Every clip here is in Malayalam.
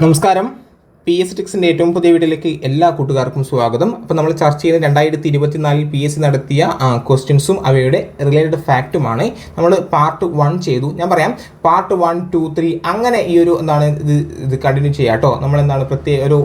നമസ്കാരം. PS ടിക്സിൻ്റെ ഏറ്റവും പുതിയ വീഡിയോയിലേക്ക് എല്ലാ കൂട്ടുകാർക്കും സ്വാഗതം. അപ്പോൾ നമ്മൾ ചർച്ച ചെയ്യുന്ന 2024 PS നടത്തിയ ക്വസ്റ്റ്യൻസും അവയുടെ റിലേറ്റഡ് ഫാക്റ്റുമാണ്. നമ്മൾ പാർട്ട് 1 ചെയ്തു. ഞാൻ പറയാം, പാർട്ട് 1, 2, 3 അങ്ങനെ ഈ ഒരു ഇത് കണ്ടിന്യൂ ചെയ്യാം കേട്ടോ. നമ്മളെന്താണ് പ്രത്യേക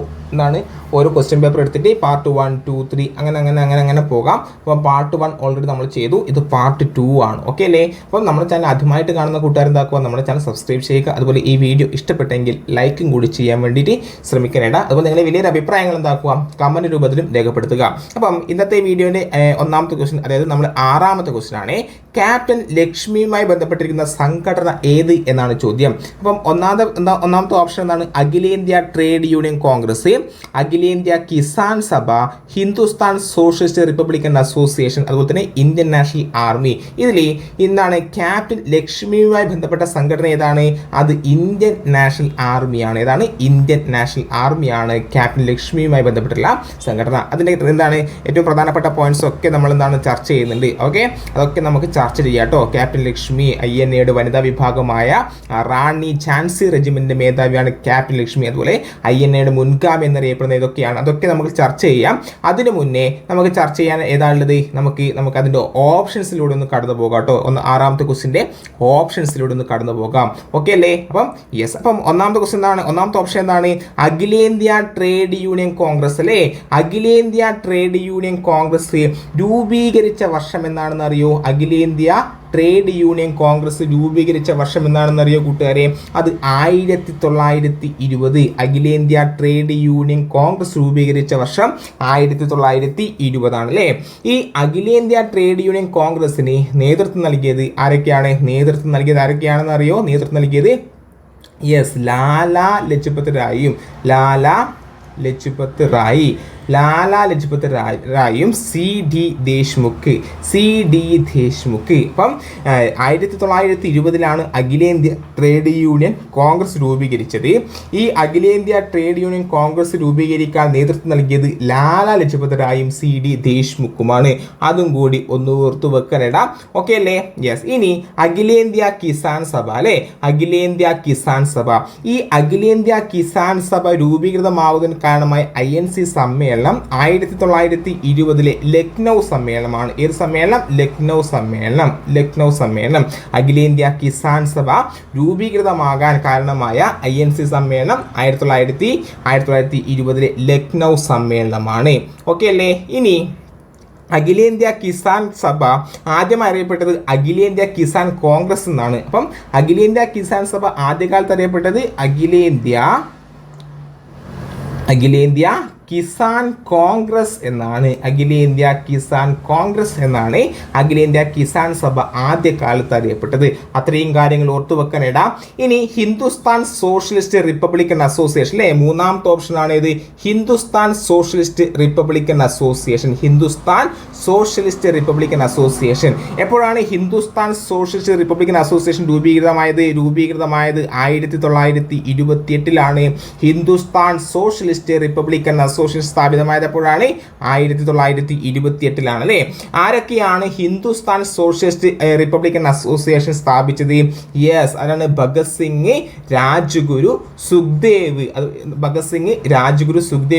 ഓരോ ക്വസ്റ്റ്യൻ പേപ്പർ എടുത്തിട്ട് പാർട്ട് 1, 2, 3 അങ്ങനെ പോകാം. അപ്പം പാർട്ട് 1 ഓൾറെഡി നമ്മൾ ചെയ്തു. ഇത് പാർട്ട് 2 ആണ്. ഓക്കെ അല്ലേ? അപ്പം നമ്മുടെ ചാനൽ ആദ്യമായിട്ട് കാണുന്ന കൂട്ടുകാരെന്താക്കുക, നമ്മുടെ ചാനൽ സബ്സ്ക്രൈബ് ചെയ്യുക. അതുപോലെ ഈ വീഡിയോ ഇഷ്ടപ്പെട്ടെങ്കിൽ ലൈക്കും കൂടി ചെയ്യാൻ വേണ്ടിയിട്ട് ശ്രമിക്കാനിട. അതുപോലെ നിങ്ങളുടെ വലിയൊരു അഭിപ്രായങ്ങൾ എന്താക്കുക, കമൻറ്റ് രൂപത്തിലും രേഖപ്പെടുത്തുക. അപ്പം ഇന്നത്തെ വീഡിയോയുടെ ഒന്നാമത്തെ ക്വസ്റ്റ്യൻ, അതായത് നമ്മൾ 6ാമത്തെ ക്വസ്റ്റ്യൻ ആണ്. ക്യാപ്റ്റൻ ലക്ഷ്മിയുമായി ബന്ധപ്പെട്ടിരിക്കുന്ന സംഘടന ഏത് എന്നാണ് ചോദ്യം. അപ്പം ഒന്നാമത്തെ ഓപ്ഷൻ എന്താണ്? അഖിലേന്ത്യാ ട്രേഡ് യൂണിയൻ കോൺഗ്രസ്, അഖിലേന്ത്യാ Kisan Sabha, Hindustan Socialist Republican association, അതുപോലെ തന്നെ ഇന്ത്യൻ നാഷണൽ ആർമി. ഇതിൽ എന്താണ് ക്യാപ്റ്റൻ ലക്ഷ്മിയുമായി ബന്ധപ്പെട്ട സംഘടന ഏതാണ്? അത് ഇന്ത്യൻ നാഷണൽ ആർമിയാണ്. ഏതാണ്? ഇന്ത്യൻ നാഷണൽ ആർമിയാണ് ക്യാപ്റ്റൻ ലക്ഷ്മിയുമായി ബന്ധപ്പെട്ടുള്ള സംഘടന. അതിൻ്റെ എന്താണ് ഏറ്റവും പ്രധാനപ്പെട്ട പോയിന്റ്സ് ഒക്കെ നമ്മൾ എന്താണ് ചർച്ച ചെയ്യുന്നുണ്ട്. ഓക്കെ, അതൊക്കെ നമുക്ക് ചർച്ച ചെയ്യാം കേട്ടോ. ക്യാപ്റ്റൻ ലക്ഷ്മി INAയുടെ വനിതാ വിഭാഗമായ റാണി ഝാൻസി റെജിമെന്റിന്റെ മേധാവിയാണ് ക്യാപ്റ്റൻ ലക്ഷ്മി. അതുപോലെ INAയുടെ മുൻഗാമി എന്നറിയപ്പെടുന്ന ഇതൊക്കെയാണ്. അതൊക്കെ നമുക്ക് ചർച്ച ചെയ്യാം. അതിനു മുന്നേ നമുക്ക് ചർച്ച ചെയ്യാൻ ഏതാണുള്ളത്? നമുക്ക് അതിൻ്റെ ഓപ്ഷൻസിലൂടെ ഒന്ന് കടന്നു പോകാം കേട്ടോ. 6ാമത്തെ ക്വസ്റ്റിൻ്റെ ഓപ്ഷൻസിലൂടെ ഒന്ന് കടന്നു പോകാം. ഓക്കെ അല്ലേ? അപ്പം യെസ്. അപ്പം ഒന്നാമത്തെ ക്വസ്റ്റ്യൻ എന്താണ്? ഒന്നാമത്തെ ഓപ്ഷൻ എന്താണ്? അഖിലേന്ത്യാ ട്രേഡ് യൂണിയൻ കോൺഗ്രസ് അല്ലേ? അഖിലേന്ത്യാ ട്രേഡ് യൂണിയൻ കോൺഗ്രസ് രൂപീകരിച്ച വർഷം എന്നാണെന്ന് അറിയോ? അഖിലേന്ത്യാ ട്രേഡ് യൂണിയൻ കോൺഗ്രസ് രൂപീകരിച്ച വർഷം എന്നാണെന്ന് അറിയോ കൂട്ടുകാരെ? അത് 1920. അഖിലേന്ത്യാ ട്രേഡ് യൂണിയൻ കോൺഗ്രസ് രൂപീകരിച്ച വർഷം 1920 ആണ് അല്ലേ? ഈ അഖിലേന്ത്യാ ട്രേഡ് യൂണിയൻ കോൺഗ്രസിന് നേതൃത്വം നൽകിയത് ആരൊക്കെയാണ്? ആരൊക്കെയാണെന്ന് അറിയോ? നേതൃത്വം നൽകിയത് യെസ്, ലാലാ ലജ്പത് റായിയും CD ദേശ്മുഖ്. അപ്പം 1920 അഖിലേന്ത്യ ട്രേഡ് യൂണിയൻ കോൺഗ്രസ് രൂപീകരിച്ചത്. ഈ അഖിലേന്ത്യാ ട്രേഡ് യൂണിയൻ കോൺഗ്രസ് രൂപീകരിക്കാൻ നേതൃത്വം നൽകിയത് ലാലാ ലജ്പത് റായും CD ദേശ്മുഖുമാണ്. അതും കൂടി ഒന്ന് ഓർത്തു വെക്കാനിടാം. ഓക്കെ അല്ലേ? യെസ്. ഇനി അഖിലേന്ത്യാ കിസാൻ സഭ അല്ലേ? അഖിലേന്ത്യാ കിസാൻ സഭ. ഈ അഖിലേന്ത്യാ കിസാൻ സഭ രൂപീകൃതമാവുന്നതിന് കാരണമായ INC സമ്മേളനം 1920 ലക്നൗ സമ്മേളനമാണ്. ഏത് സമ്മേളനം? ലക്നൗ സമ്മേളനം. അഖിലേന്ത്യാ കിസാൻ സഭ രൂപീകൃതമാകാൻ കാരണമായ INC സമ്മേളനം 1920 ലക്നൗ സമ്മേളനമാണ്. ഓക്കെ അല്ലേ? ഇനി അഖിലേന്ത്യാ കിസാൻ സഭ ആദ്യം അറിയപ്പെട്ടത് അഖിലേന്ത്യാ കിസാൻ കോൺഗ്രസ് എന്നാണ്. അപ്പം അഖിലേന്ത്യാ കിസാൻ സഭ ആദ്യകാലത്ത് അറിയപ്പെട്ടത് അഖിലേന്ത്യാ കിസാൻ കോൺഗ്രസ് എന്നാണ്. അഖിലേന്ത്യാ കിസാൻ സഭ ആദ്യകാലത്ത് അറിയപ്പെട്ടത്. അത്രയും കാര്യങ്ങൾ ഓർത്തു വെക്കാനിടാം. ഇനി ഹിന്ദുസ്ഥാൻ സോഷ്യലിസ്റ്റ് റിപ്പബ്ലിക്കൻ അസോസിയേഷൻ അല്ലേ? മൂന്നാമത്തെ ഓപ്ഷൻ ആണ് ഇത്. Hindustan Socialist Republican Association. എപ്പോഴാണ് ഹിന്ദുസ്ഥാൻ സോഷ്യലിസ്റ്റ് റിപ്പബ്ലിക്കൻ അസോസിയേഷൻ രൂപീകൃതമായത്? 1928 ഹിന്ദുസ്ഥാൻ സോഷ്യലിസ്റ്റ് റിപ്പബ്ലിക്കൻ അസോസിയേഷൻ സ്ഥാപിതമായത്. എപ്പോഴാണ്? 1928 അല്ലേ? ആരൊക്കെയാണ് ഹിന്ദുസ്ഥാൻ സോഷ്യലിസ്റ്റ് റിപ്പബ്ലിക്കൻ അസോസിയേഷൻ സ്ഥാപിച്ചത്? യെസ്, അതാണ് ഭഗത് സിംഗ്, രാജ്ഗുരു, സുഖ്ദേവ്.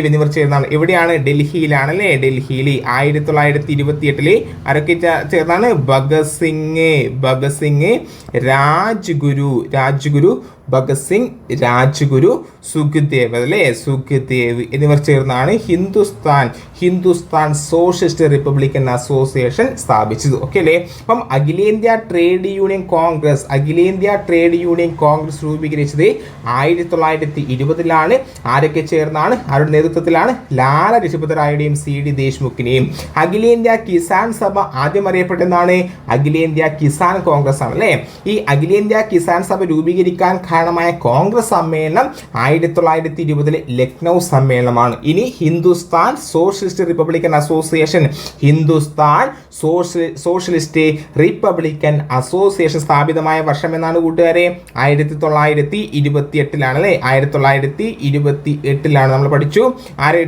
എന്നിവർ ചേർന്നാണ്. എവിടെയാണ്? ഡൽഹിയിലാണ് അല്ലേ? ഡൽഹിയിൽ 1928 ആരൊക്കെ ചേർന്നാണ്? ഭഗത് സിംഗ്, രാജ്ഗുരു, സുഖ്ദേവ് അല്ലേ? സുഖ്ദേവ് എന്നിവർ ചേർന്നാണ് ഹിന്ദുസ്ഥാൻ സോഷ്യലിസ്റ്റ് റിപ്പബ്ലിക്കൻ അസോസിയേഷൻ സ്ഥാപിച്ചത്. ഓക്കെ അല്ലേ? അപ്പം അഖിലേന്ത്യാ ട്രേഡ് യൂണിയൻ കോൺഗ്രസ് രൂപീകരിച്ചത് 1920 ആരൊക്കെ ചേർന്നാണ്? ആരുടെ നേതൃത്വത്തിലാണ്? ലാലാ ലജ്പത് റായിയുടെയും CD ദേശ്മുഖിനെയും. അഖിലേന്ത്യാ കിസാൻ സഭ ആദ്യം അറിയപ്പെട്ടെന്നാണ്? അഖിലേന്ത്യാ കിസാൻ കോൺഗ്രസ് ആണ് അല്ലേ? ഈ അഖിലേന്ത്യാ കിസാൻ സഭ രൂപീകരിക്കാൻ കാരണമായ കോൺഗ്രസ് സമ്മേളനം 1920 ലക്നൗ സമ്മേളനമാണ്. ഇനി ഹിന്ദുസ്ഥാൻ സോഷ്യലിസ്റ്റ് റിപ്പബ്ലിക്കൻ സ്ഥാപിതമായ വർഷം എന്നാണ് കൂട്ടുകാരെ? 1928 അല്ലേ? 1928 നമ്മൾ പഠിച്ചു.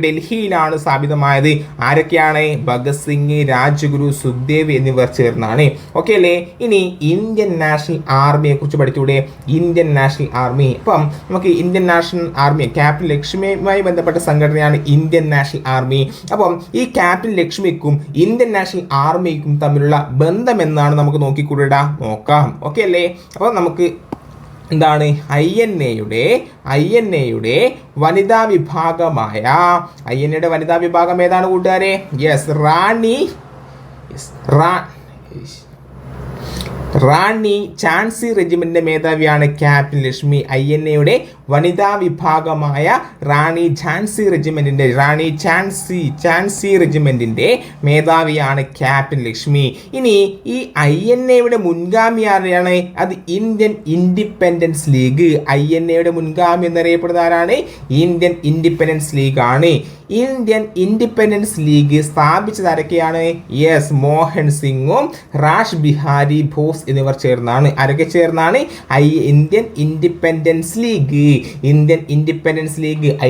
ഡൽഹിയിലാണ് സ്ഥാപിതമായത്. ആരൊക്കെയാണ്? ഭഗത് സിംഗ്, രാജ്ഗുരു, സുഖ്ദേവ് എന്നിവർ ചേർന്നാണ്. ഓക്കെ അല്ലേ? ഇനി ഇന്ത്യൻ നാഷണൽ ആർമിയെ കുറിച്ച് പഠിച്ചൂടെ? Indian National National Army. അപ്പം നമുക്ക് ഇന്ത്യൻ നാഷണൽ ആർമി ക്യാപ്റ്റൻ ലക്ഷ്മിയുമായി ബന്ധപ്പെട്ട സംഘടനയാണ് ഇന്ത്യൻ നാഷണൽ ആർമി. അപ്പം ഈ ക്യാപ്റ്റൻ ലക്ഷ്മിക്കും ഇന്ത്യൻ നാഷണൽ ആർമിക്കും തമ്മിലുള്ള ബന്ധം എന്നാണ് നമുക്ക് നോക്കാം. ഓക്കെ അല്ലേ? അപ്പോൾ നമുക്ക് എന്താണ് INA-യുടെ വനിതാ വിഭാഗമായ INA-യുടെ വനിതാ വിഭാഗം ഏതാണ് കൂട്ടുകാരെ? റാണി ഝാൻസി റെജിമെന്റിന്റെ മേധാവിയാണ് ക്യാപ്റ്റൻ ലക്ഷ്മി. INA-യുടെ വനിതാ വിഭാഗമായ റാണി ഝാൻസി റെജിമെന്റിന്റെ മേധാവിയാണ് ക്യാപ്റ്റൻ ലക്ഷ്മി. ഇനി ഈ INA-യുടെ മുൻഗാമി ആരാണ്? അത് ഇന്ത്യൻ ഇൻഡിപെൻഡൻസ് ലീഗ്. INA-യുടെ മുൻഗാമി എന്നറിയപ്പെടുന്ന ആരാണ്? ഇന്ത്യൻ ഇൻഡിപെൻഡൻസ് ലീഗ് ആണ്. ഇന്ത്യൻ ഇൻഡിപെൻഡൻസ് ലീഗ് സ്ഥാപിച്ചത് ആരൊക്കെയാണ്? മോഹൻ സിംഗും റാഷ് ബിഹാരി ബോസ് എന്നിവർ ചേർന്നാണ്. ആരൊക്കെ ചേർന്നാണ്? Indian Independence League.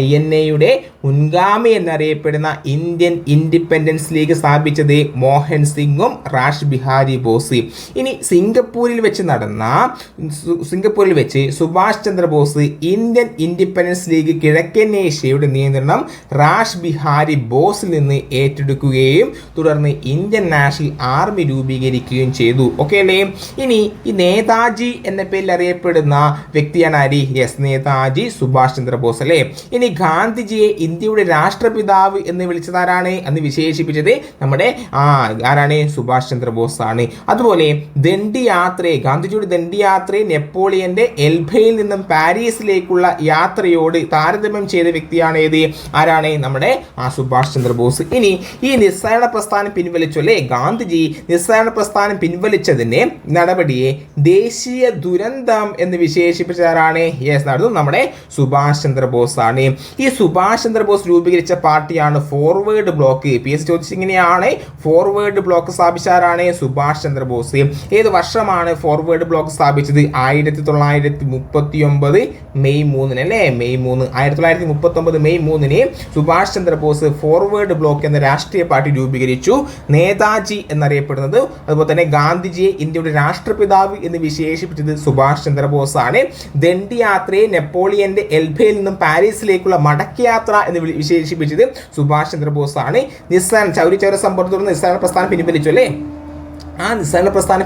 INA-യുടെ മുൻഗാമി എന്നറിയപ്പെടുന്ന ഇന്ത്യൻ ഇൻഡിപെൻഡൻസ് ലീഗ് സ്ഥാപിച്ചത് മോഹൻ സിംഗും റാഷ് ബിഹാരി ബോസ്. ഇനി സിംഗപ്പൂരിൽ വെച്ച് Subhash Chandrabose Indian Independence league കിഴക്കൻ ഏഷ്യയുടെ നിയന്ത്രണം റാഷ് ബിഹാരി ബോസിൽ നിന്ന് ഏറ്റെടുക്കുകയും തുടർന്ന് ഇന്ത്യൻ നാഷണൽ ആർമി രൂപീകരിക്കുകയും ചെയ്തു. ഓക്കെ അല്ലേ? ഇനി ഈ നേതാജി എന്ന പേരിൽ അറിയപ്പെടുന്ന വ്യക്തിയാണ് ആര്? നേതാജി സുഭാഷ് ചന്ദ്രബോസ് അല്ലേ? ഇനി ഗാന്ധിജിയെ ഇന്ത്യയുടെ രാഷ്ട്രപിതാവ് എന്ന് വിളിച്ചതാരാണ്? അന്ന് വിശേഷിപ്പിച്ചത് നമ്മുടെ ആരാണ്? സുഭാഷ് ചന്ദ്രബോസ് ആണ്. അതുപോലെ ഗാന്ധിജിയുടെ ദണ്ഡിയാത്രയെ നെപ്പോളിയന്റെ എൽബയിൽ നിന്നും പാരീസിലേക്കുള്ള യാത്രയോട് താരതമ്യം ചെയ്ത വ്യക്തിയാണ് ഏത്? ആരാണ്? നമ്മുടെ സുഭാഷ് ചന്ദ്രബോസ്. ഇനി ഈ നിസ്സഹരണ പ്രസ്ഥാനം പിൻവലിച്ചു അല്ലേ? ഗാന്ധിജി നിസ്സഹരണ പ്രസ്ഥാനം പിൻവലിച്ചതിന്റെ നടപടിയെ ദേശീയ ദുരന്തം എന്ന് വിശേഷിപ്പിച്ചതാരാണ്? നമ്മുടെ സുഭാഷ് ചന്ദ്രബോസ് ആണ്. ഈ സുഭാഷ് ചന്ദ്രബോസ് രൂപീകരിച്ച പാർട്ടിയാണ് ഫോർവേഡ് ബ്ലോക്ക്. PS ചോദിച്ചിങ്ങനെയാണ്, ഫോർവേഡ് ബ്ലോക്ക് സ്ഥാപിച്ചാരാണ്? സുഭാഷ് ചന്ദ്രബോസ്. ഏത് വർഷമാണ് ഫോർവേഡ് ബ്ലോക്ക് സ്ഥാപിച്ചത്? 1939 മെയ് 3 അല്ലേ? May 3 1939 May 3 Subhash Chandra Bose Forward Bloc എന്ന രാഷ്ട്രീയ പാർട്ടി രൂപീകരിച്ചു. നേതാജി എന്നറിയപ്പെടുന്നത്, അതുപോലെ തന്നെ ഗാന്ധിജിയെ ഇന്ത്യയുടെ രാഷ്ട്രപിതാവ് എന്ന് വിശേഷിപ്പിച്ചത് സുഭാഷ് ചന്ദ്രബോസ് ആണ്. ദണ്ഡിയാത്രയെ നെപ്പോളിയന്റെ എൽബയിൽ നിന്നും പാരീസിലേക്കുള്ള മടക്കയാത്ര എന്ന് വിശേഷിപ്പിച്ചത് സുഭാഷ് ചന്ദ്രബോസ് ആണ്. ചൗരി ചൗര സംഭവത്തെ തുടർന്ന് നിസ്സഹരണ പ്രസ്ഥാനം പിൻവലിച്ചു അല്ലേ? ആ നിസ്സഹരണ പ്രസ്ഥാനം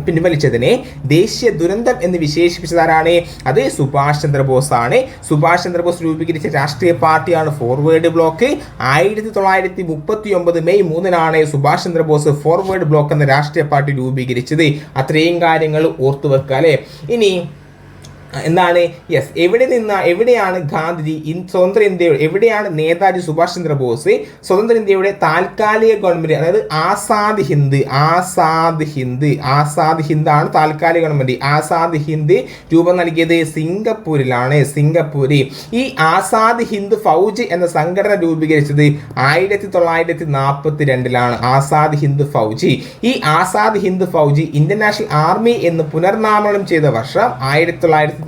പിൻവലിച്ചതിനെ ദേശീയ ദുരന്തം എന്ന് വിശേഷിപ്പിച്ചതാരാണ്? അത് സുഭാഷ് ചന്ദ്രബോസ് ആണ്. സുഭാഷ് ചന്ദ്രബോസ് രൂപീകരിച്ച രാഷ്ട്രീയ പാർട്ടിയാണ് Forward block. 1939 May 3 Subhash Chandra Bose Forward Bloc എന്ന രാഷ്ട്രീയ പാർട്ടി രൂപീകരിച്ചത്. അത്രയും കാര്യങ്ങൾ ഓർത്തു വെക്കുക അല്ലേ? ഇനി എന്താണ്? എവിടെയാണ് ഗാന്ധിജി സ്വതന്ത്ര ഇന്ത്യ, എവിടെയാണ് നേതാജി സുഭാഷ് ചന്ദ്രബോസ് സ്വതന്ത്ര ഇന്ത്യയുടെ താൽക്കാലിക ഗവൺമെന്റ്, അതായത് ആസാദ് ഹിന്ദ് ആണ് താൽക്കാലിക ഗവൺമെന്റ്. ആസാദ് ഹിന്ദ് രൂപം നൽകിയത് സിംഗപ്പൂരിലാണ്. ഈ ആസാദ് ഹിന്ദ് ഫൗജ് എന്ന സംഘടന രൂപീകരിച്ചത് 1942 ആസാദ് ഹിന്ദ് ഫൗജ്. ഈ Azad Hind Fauj Indian National Army എന്ന് പുനർനാമകരണം ചെയ്ത വർഷം 1943.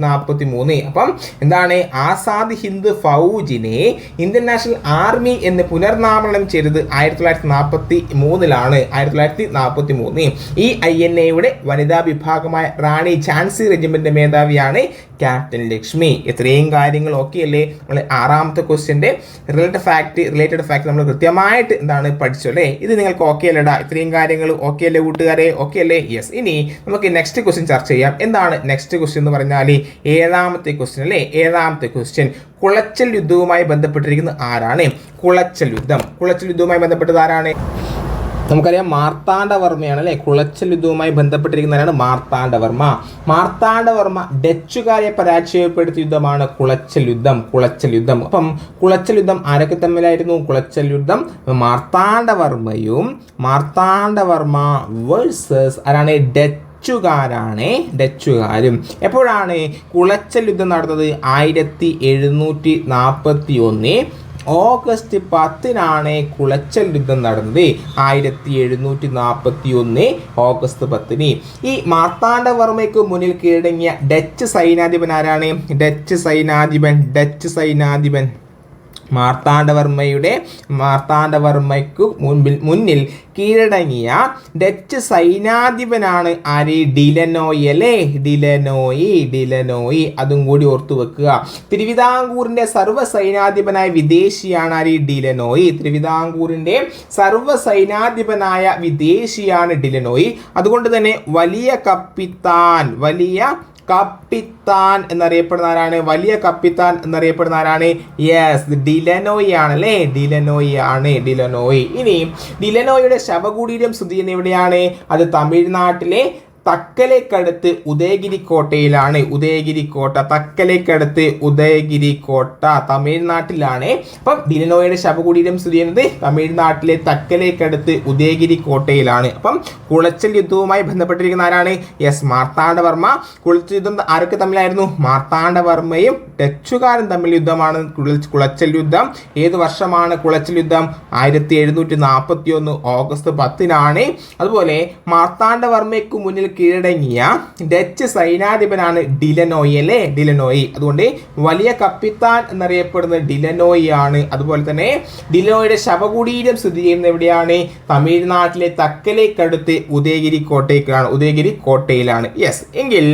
അപ്പം എന്താണ്? ആസാദ് ഹിന്ദ് ഫൗജിനെ ഇന്ത്യൻ നാഷണൽ ആർമി എന്ന് പുനർനാമകരണം ചെയ്തത് 1943. 1943 ഈ INA-യുടെ വനിതാ വിഭാഗമായ റാണി ഝാൻസി റെജിമെന്റിന്റെ മേധാവിയാണ് ക്യാപ്റ്റൻ ലക്ഷ്മി. ഇത്രയും കാര്യങ്ങൾ ഓക്കെ അല്ലേ? നമ്മൾ 6ാമത്തെ ക്വസ്റ്റ്യന്റെ റിലേറ്റഡ് ഫാക്ട് നമ്മൾ കൃത്യമായിട്ട് എന്താണ് പഠിച്ചു അല്ലേ? ഇത് നിങ്ങൾക്ക് ഓക്കെ അല്ലേടാ? ഇത്രയും കാര്യങ്ങൾ ഓക്കെ അല്ലേ കൂട്ടുകാരെ? ഓക്കെ അല്ലേ? യെസ്. ഇനി നമുക്ക് നെക്സ്റ്റ് ക്വസ്റ്റ്യൻ ചർച്ച ചെയ്യാം. എന്താണ് നെക്സ്റ്റ് ക്വസ്റ്റ്യൻ എന്ന് പറഞ്ഞാൽ? 7ാമത്തെ ക്വസ്റ്റ്യൻ അല്ലേ? 7ാമത്തെ ക്വസ്റ്റ്യൻ കുളച്ചൽ യുദ്ധവുമായി ബന്ധപ്പെട്ടിരിക്കുന്ന ആരാണ്? കുളച്ചൽ യുദ്ധവുമായി ബന്ധപ്പെട്ടത് ആരാണ്? നമുക്കറിയാം മാർത്താണ്ഡവർമ്മയാണ് അല്ലേ? കുളച്ചൽ യുദ്ധവുമായി ബന്ധപ്പെട്ടിരിക്കുന്നവരാണ് മാർത്താണ്ഡവർമ്മ ഡച്ചുകാരെ പരാജയപ്പെടുത്തിയ യുദ്ധമാണ് കുളച്ചൽ യുദ്ധം. അപ്പം കുളച്ചൽ യുദ്ധം ആരൊക്കെ തമ്മിലായിരുന്നു? കുളച്ചൽ യുദ്ധം മാർത്താണ്ഡവർമ്മ വേഴ്സസ് ആരാണ്? ഡച്ചുകാരും. എപ്പോഴാണ് കുളച്ചൽ യുദ്ധം നടന്നത്? 1741 ഓഗസ്റ്റ് 10 കുളച്ചൽ യുദ്ധം നടന്നത്. 1741 ഓഗസ്റ്റ് 10. ഈ മാർത്താണ്ഡവർമ്മയ്ക്ക് മുന്നിൽ കീഴടങ്ങിയ ഡച്ച് സൈനാധിപൻ ആരാണ്? ഡച്ച് സൈനാധിപൻ മാർത്താണ്ഡവർമ്മയ്ക്ക് മുന്നിൽ കീഴടങ്ങിയ ഡച്ച് സൈന്യാധിപനാണ് ആര്? ഡിലനോയി അല്ലേ? ഡിലനോയി അതും കൂടി ഓർത്തു വെക്കുക. തിരുവിതാംകൂറിന്റെ സർവ്വ സൈന്യാധിപനായ വിദേശിയാണ് ആര്? ഡിലനോയി. തിരുവിതാംകൂറിന്റെ സർവ്വ സൈന്യാധിപനായ വിദേശിയാണ് ഡിലനോയി. അതുകൊണ്ട് തന്നെ വലിയ കപ്പിത്താൻ എന്നറിയപ്പെടുന്ന ആരാണ്? വലിയ കപ്പിത്താൻ എന്നറിയപ്പെടുന്ന ആരാണ്? യെസ്, ഡിലനോയി ആണല്ലേ? ഡിലനോയി. ഇനി ഡിലനോയിയുടെ ശവകുടീരം സ്ഥിതി ചെയ്യുന്ന എവിടെയാണ്? അത് തമിഴ്നാട്ടിലെ തക്കലേക്കടുത്ത് ഉദയഗിരി കോട്ടയിലാണ്. തക്കലേക്കടുത്ത് ഉദയഗിരി കോട്ട തമിഴ്നാട്ടിലാണ്. അപ്പം ഡിലനോയുടെ ശവകുടീരം സ്ഥിതി ചെയ്യുന്നത് തമിഴ്നാട്ടിലെ തക്കലേക്കടുത്ത് ഉദയഗിരി കോട്ടയിലാണ്. അപ്പം കുളച്ചൽ യുദ്ധവുമായി ബന്ധപ്പെട്ടിരിക്കുന്ന ആരാണ്? യെസ്, മാർത്താണ്ഡവർമ്മ. കുളച്ചൽ യുദ്ധം ആരൊക്കെ തമ്മിലായിരുന്നു? മാർത്താണ്ഡവർമ്മയും ഡച്ചുകാരും തമ്മിൽ യുദ്ധമാണ് കുളച്ചൽ യുദ്ധം. ഏത് വർഷമാണ് കുളച്ചൽ യുദ്ധം? 1741 ഓഗസ്റ്റ് 10-നാണ്. അതുപോലെ മാർത്താണ്ഡവർമ്മയ്ക്ക് മുന്നിൽ കീഴടങ്ങിയ ഡച്ച് സൈന്യാധിപനാണ് ഡിലനോയി അല്ലേ? അതുകൊണ്ട് വലിയ കപ്പിത്താൻ എന്നറിയപ്പെടുന്നത് ഡിലനോയി ആണ്. അതുപോലെ തന്നെ ഡിലനോയിയുടെ ശവകുടീരം സ്ഥിതി ചെയ്യുന്നത് എവിടെയാണ്? തമിഴ്നാട്ടിലെ തക്കലേക്കടുത്ത് ഉദയഗിരി കോട്ടയിലാണ്. യെസ്, എങ്കിൽ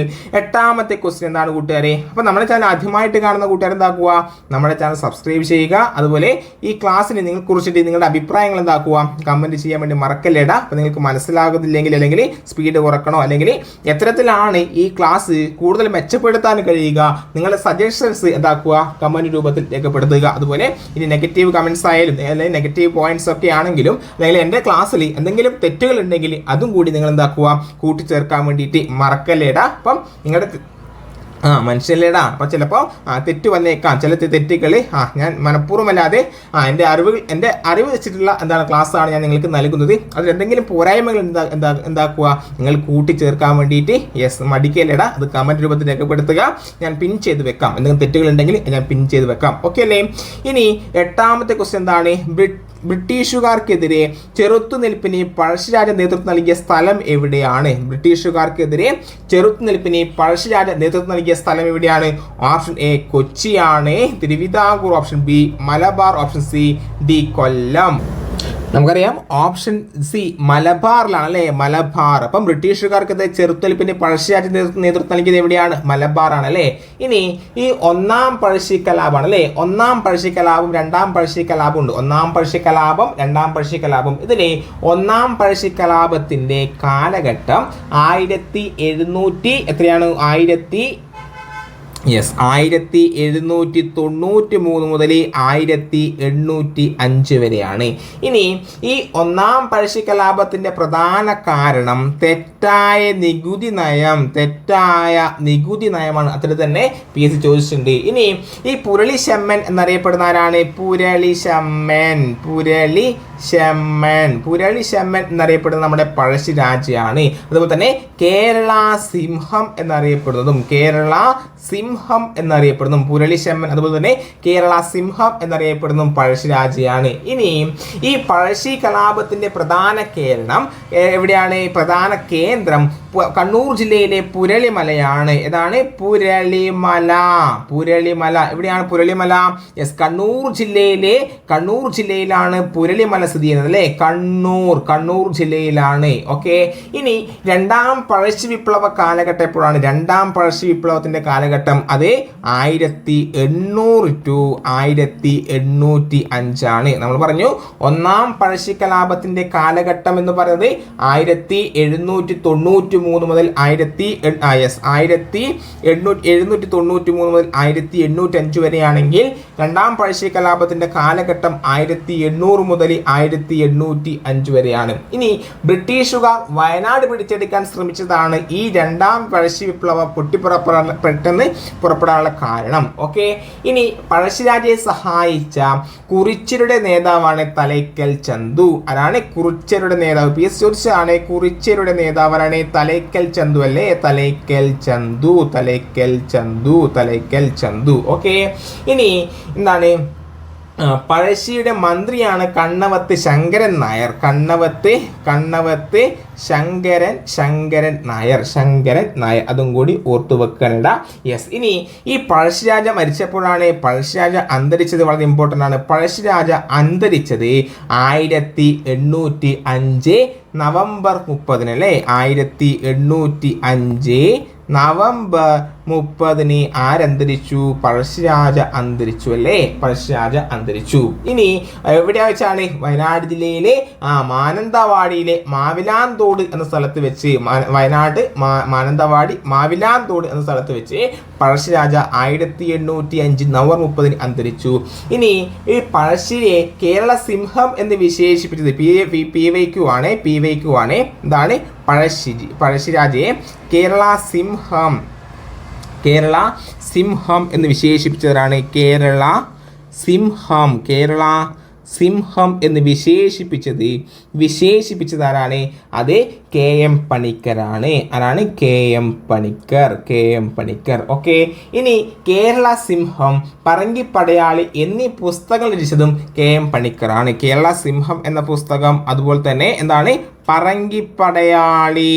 8ാമത്തെ ക്വസ്റ്റ്യൻ എന്താണ് കൂട്ടുകാരെ? അപ്പൊ നമ്മുടെ ചാനൽ ആദ്യമായിട്ട് കാണുന്ന കൂട്ടുകാർ എന്താക്കുക? നമ്മുടെ ചാനൽ സബ്സ്ക്രൈബ് ചെയ്യുക. അതുപോലെ ഈ ക്ലാസ്സിനെ നിങ്ങൾ കുറിച്ചിട്ട് നിങ്ങളുടെ അഭിപ്രായങ്ങൾ എന്താക്കുക? കമന്റ് ചെയ്യാൻ വേണ്ടി മറക്കല്ലേടാ. അപ്പൊ നിങ്ങൾക്ക് മനസ്സിലാകുന്നില്ലെങ്കിൽ അല്ലെങ്കിൽ സ്പീഡ് കുറക്കണോ അല്ലെങ്കിൽ എത്തരത്തിലാണ് ഈ ക്ലാസ് കൂടുതൽ മെച്ചപ്പെടുത്താൻ കഴിയുക, നിങ്ങളുടെ സജഷൻസ് എന്താക്കുക? കമന്റ് രൂപത്തിൽ രേഖപ്പെടുത്തുക. അതുപോലെ ഇനി നെഗറ്റീവ് കമന്റ്സ് ആയാലും അല്ലെങ്കിൽ നെഗറ്റീവ് പോയിന്റ്സ് ഒക്കെ ആണെങ്കിലും അല്ലെങ്കിൽ എൻ്റെ ക്ലാസ്സിൽ എന്തെങ്കിലും തെറ്റുകൾ ഉണ്ടെങ്കിൽ അതും കൂടി നിങ്ങൾ എന്താക്കുക? കൂട്ടിച്ചേർക്കാൻ വേണ്ടിയിട്ട് മറക്കല്ലേടാ. അപ്പം നിങ്ങളുടെ മനുഷ്യല്ലേടാ. അപ്പം ചിലപ്പോൾ തെറ്റ് വന്നേക്കാം. ചില തെറ്റുകൾ ഞാൻ മനഃപൂർവ്വമല്ലാതെ എൻ്റെ അറിവ് വെച്ചിട്ടുള്ള ക്ലാസ്സാണ് ഞാൻ നിങ്ങൾക്ക് നൽകുന്നത്. അതിൽ എന്തെങ്കിലും പോരായ്മകൾ എന്താക്കുക? നിങ്ങൾ കൂട്ടിച്ചേർക്കാൻ വേണ്ടിയിട്ട് യെസ് മടിക്കല്ലേടാ. അത് കമൻറ്റ് രൂപത്തിൽ രേഖപ്പെടുത്തുക. ഞാൻ പിൻ ചെയ്ത് വെക്കാം. എന്തെങ്കിലും തെറ്റുകളുണ്ടെങ്കിൽ ഞാൻ പിൻ ചെയ്ത് വെക്കാം. ഓക്കെ അല്ലേ? ഇനി 8ാമത്തെ ക്വസ്റ്റ്യൻ എന്താണ്? ബ്രിട്ടീഷുകാർക്കെതിരെ ചെറുത്തുനിൽപ്പിന് പഴശ്ശിരാജ നേതൃത്വം നൽകിയ സ്ഥലം എവിടെയാണ്? നേതൃത്വം നൽകിയ സ്ഥലം എവിടെയാണ്? ഓപ്ഷൻ എ കൊച്ചിയാണ്. Thiruvithamkoor. Option B Malabar. Option C D Kollam. നമുക്കറിയാം ഓപ്ഷൻ സി മലബാറിലാണ് അല്ലേ? മലബാർ. അപ്പം ബ്രിട്ടീഷുകാർക്കെതിരെ ചെറുത്തുനിൽപ്പിന് പഴശ്ശിരാജ നേതൃത്വം നൽകിയത് എവിടെയാണ്? മലബാറാണ് അല്ലേ? ഇനി ഈ 1-ാം പഴശ്ശിക്കലാപമാണ് അല്ലേ? 1-ാം പഴശ്ശിക്കലാപം 2-ാം പഴശ്ശിക്കലാപം ഉണ്ട്. 1-ാം പഴശ്ശിക്കലാപം 2-ാം പഴശ്ശിക്കലാപം. ഇതിലെ 1-ാം പഴശ്ശിക്കലാപത്തിന്റെ കാലഘട്ടം 1793 മുതൽ 1805 വരെയാണ്. ഇനി ഈ 1-ാം പഴശ്ശിക്കലാപത്തിന്റെ പ്രധാന കാരണം തെറ്റായ നികുതി നയമാണ്. അത്ര തന്നെ PSC ചോദിച്ചിട്ടുണ്ട്. ഇനി ഈ പുരളിശമ്മൻ എന്നറിയപ്പെടുന്ന ആരാണ്? പുരളിശമ്മൻ എന്നറിയപ്പെടുന്നത് നമ്മുടെ പഴശ്ശിരാജയാണ്. അതുപോലെ തന്നെ കേരള സിംഹം എന്നറിയപ്പെടുന്നതും പുരളിശമ്മൻ. അതുപോലെ തന്നെ കേരള സിംഹം എന്നറിയപ്പെടുന്നതും പഴശ്ശിരാജയാണ്. ഇനി ഈ പഴശ്ശി കലാപത്തിന്റെ പ്രധാന കേന്ദ്രം എവിടെയാണ്? പ്രധാന കേന്ദ്രം കണ്ണൂർ ജില്ലയിലെ പുരളിമലയാണ്. ഏതാണ്? പുരളിമല. എവിടെയാണ് പുരളിമല? യെസ്, കണ്ണൂർ ജില്ലയിലാണ് പുരളിമല സ്ഥിതി ചെയ്യുന്നത് അല്ലേ? കണ്ണൂർ ജില്ലയിലാണ്. ഓക്കെ. ഇനി 2-ാം പഴശ്ശി വിപ്ലവ കാലഘട്ടം എപ്പോഴാണ്? 2-ാം പഴശ്ശി വിപ്ലവത്തിന്റെ കാലഘട്ടം അത് 1800 to 1805 ആണ്. നമ്മൾ പറഞ്ഞു 1-ാം പഴശ്ശി കലാപത്തിന്റെ കാലഘട്ടം എന്ന് പറയുന്നത് 1793 മുതൽ 1793 മുതൽ 1805 വരെയാണെങ്കിൽ 2-ാം പഴശ്ശി കലാപത്തിന്റെ കാലഘട്ടം 1800 മുതൽ 1805 വരെയാണ്. ഇനി ബ്രിട്ടീഷുകാർ വയനാട് പിടിച്ചെടുക്കാൻ ശ്രമിച്ചതാണ് ഈ 2-ാം പഴശ്ശി വിപ്ലവം പെട്ടെന്ന് പുറപ്പെടാനുള്ള കാരണം. ഓക്കെ. ഇനി പഴശ്ശിരാജയെ സഹായിച്ച കുറിച്യരുടെ നേതാവാണ് തലൈക്കൽ ചന്തു. ആരാണ് കുറിച്യരുടെ നേതാവ്? PSC ചോദിച്ചതാണ്. കുറിച്യരുടെ നേതാവ് ആരാണ്? തലൈക്കൽ ചന്തു അല്ലേ? തലൈക്കൽ ചന്തു. ഓക്കെ. ഇനി എന്താണ് പഴശ്ശിയുടെ മന്ത്രിയാണ് കണ്ണവത്ത് ശങ്കരൻ നായർ. കണ്ണവത്ത് ശങ്കരൻ നായർ അതും കൂടി ഓർത്തു വെക്കണ്ട. യെസ്. ഇനി ഈ പഴശ്ശിരാജ മരിച്ചപ്പോഴാണ് പഴശ്ശിരാജ അന്തരിച്ചത്. വളരെ ഇമ്പോർട്ടൻ്റ് ആണ്. പഴശ്ശിരാജ അന്തരിച്ചത് 1805 നവംബർ 30 അല്ലേ? 1805 നവംബർ 30 ആരന്തരിച്ചു? പഴശ്ശിരാജ അന്തരിച്ചു അല്ലേ? പഴശ്ശിരാജ അന്തരിച്ചു. ഇനി എവിടെയാ വെച്ചാണ്? വയനാട് ജില്ലയിലെ മാനന്തവാടിയിലെ മാവിലാന്തോട് എന്ന സ്ഥലത്ത് വെച്ച്, വയനാട് മാനന്തവാടി മാവിലാന്തോട് എന്ന സ്ഥലത്ത് വെച്ച് പഴശ്ശിരാജ 1805 നവംബർ 30 അന്തരിച്ചു. ഇനി ഈ പഴശ്ശിയെ കേരള സിംഹം എന്ന് വിശേഷിപ്പിച്ചത് പി വൈക്കു ആണ്. എന്താണ്? പഴശ്ശിരാജയെ കേരള സിംഹം എന്ന് വിശേഷിപ്പിച്ചവരാണ്. കേരള സിംഹം എന്ന് വിശേഷിപ്പിച്ചതാരാണ്? അത് KM പണിക്കരാണ്. ആരാണ്? KM പണിക്കർ. ഓക്കെ. ഇനി കേരള സിംഹം, പറങ്കിപ്പടയാളി എന്നീ പുസ്തകങ്ങൾ രചിച്ചതും KM പണിക്കറാണ്. കേരള സിംഹം എന്ന പുസ്തകം, അതുപോലെ തന്നെ എന്താണ്? പറങ്കിപ്പടയാളി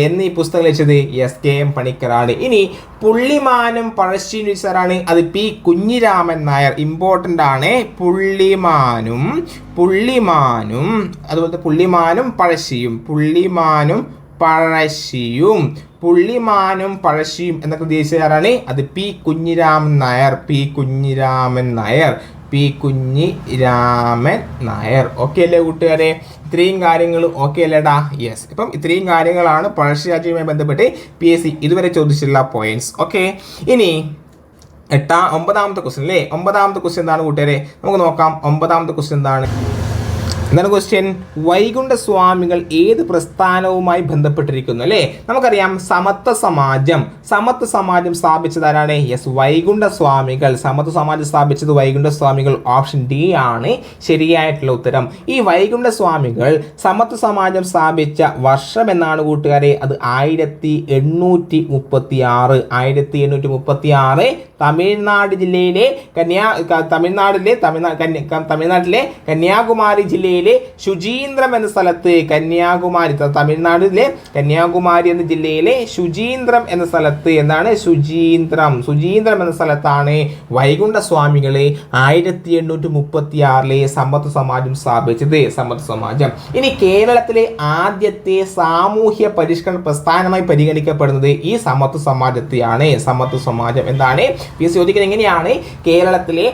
എന്നീ പുസ്തകം രചിച്ചത് KM പണിക്കറാണ്. ഇനി പുള്ളിമാനും പഴശ്ശിയും രചിച്ചവരാണ്. അത് P കുഞ്ഞിരാമൻ നായർ. ഇമ്പോർട്ടൻ്റ് ആണ്. പുള്ളിമാനും അതുപോലെ പുള്ളിമാനും പഴശ്ശിയും എന്നൊക്കെ ഉദ്ദേശിച്ചാരാണ്? അത് P കുഞ്ഞിരാമൻ നായർ. ഓക്കെ അല്ലേ കൂട്ടുകാരെ? ഇത്രയും കാര്യങ്ങൾ ഓക്കെ അല്ലേടാ? യെസ്. ഇപ്പം ഇത്രയും കാര്യങ്ങളാണ് പഴശ്ശിരാജയുമായി ബന്ധപ്പെട്ട് PSC ഇതുവരെ ചോദിച്ചിട്ടുള്ള പോയിന്റ്സ്. ഓക്കെ. ഇനി 9ാമത്തെ ക്വസ്റ്റ്യൻ അല്ലേ? 9ാമത്തെ ക്വസ്റ്റ്യൻ എന്താണ് കൂട്ടുകാരെ? നമുക്ക് നോക്കാം. 9ാമത്തെ ക്വസ്റ്റ്യൻ എന്താണ് ക്വസ്റ്റ്യൻ? വൈകുണ്ഠ സ്വാമികൾ ഏത് പ്രസ്ഥാനവുമായി ബന്ധപ്പെട്ടിരിക്കുന്നു അല്ലേ? നമുക്കറിയാം സമത്വ സമാജം സ്ഥാപിച്ചതാരാണ്? യെസ്, വൈകുണ്ഠ സ്വാമികൾ. സമത്വ സമാജം സ്ഥാപിച്ചത് വൈകുണ്ഠ സ്വാമികൾ. ഓപ്ഷൻ ഡി ആണ് ശരിയായിട്ടുള്ള ഉത്തരം. ഈ വൈകുണ്ഠ സ്വാമികൾ സമത്വ സമാജം സ്ഥാപിച്ച വർഷം എന്നാണ് കൂട്ടുകാരെ? അത് 1836. തമിഴ്നാട്ടിലെ കന്യാകുമാരി ജില്ലയിലെ ശുചീന്ദ്രം എന്ന സ്ഥലത്ത്, തമിഴ്നാട്ടിലെ കന്യാകുമാരി എന്ന ജില്ലയിലെ ശുചീന്ദ്രം എന്ന സ്ഥലത്ത് എന്താണ്? ശുചീന്ദ്രം എന്ന സ്ഥലത്താണ് വൈകുണ്ഠ സ്വാമികളെ 1836 സമത്വ സമാജം സ്ഥാപിച്ചത്. സമത്വ സമാജം. ഇനി കേരളത്തിലെ ആദ്യത്തെ സാമൂഹ്യ പരിഷ്കരണ പ്രസ്ഥാനമായി പരിഗണിക്കപ്പെടുന്നത് ഈ സമത്വ സമാജത്തെയാണ്. സമത്വ സമാജം എന്താണ്? ചോദിക്കുന്നത് എങ്ങനെയാണ്? കേരളത്തിലെ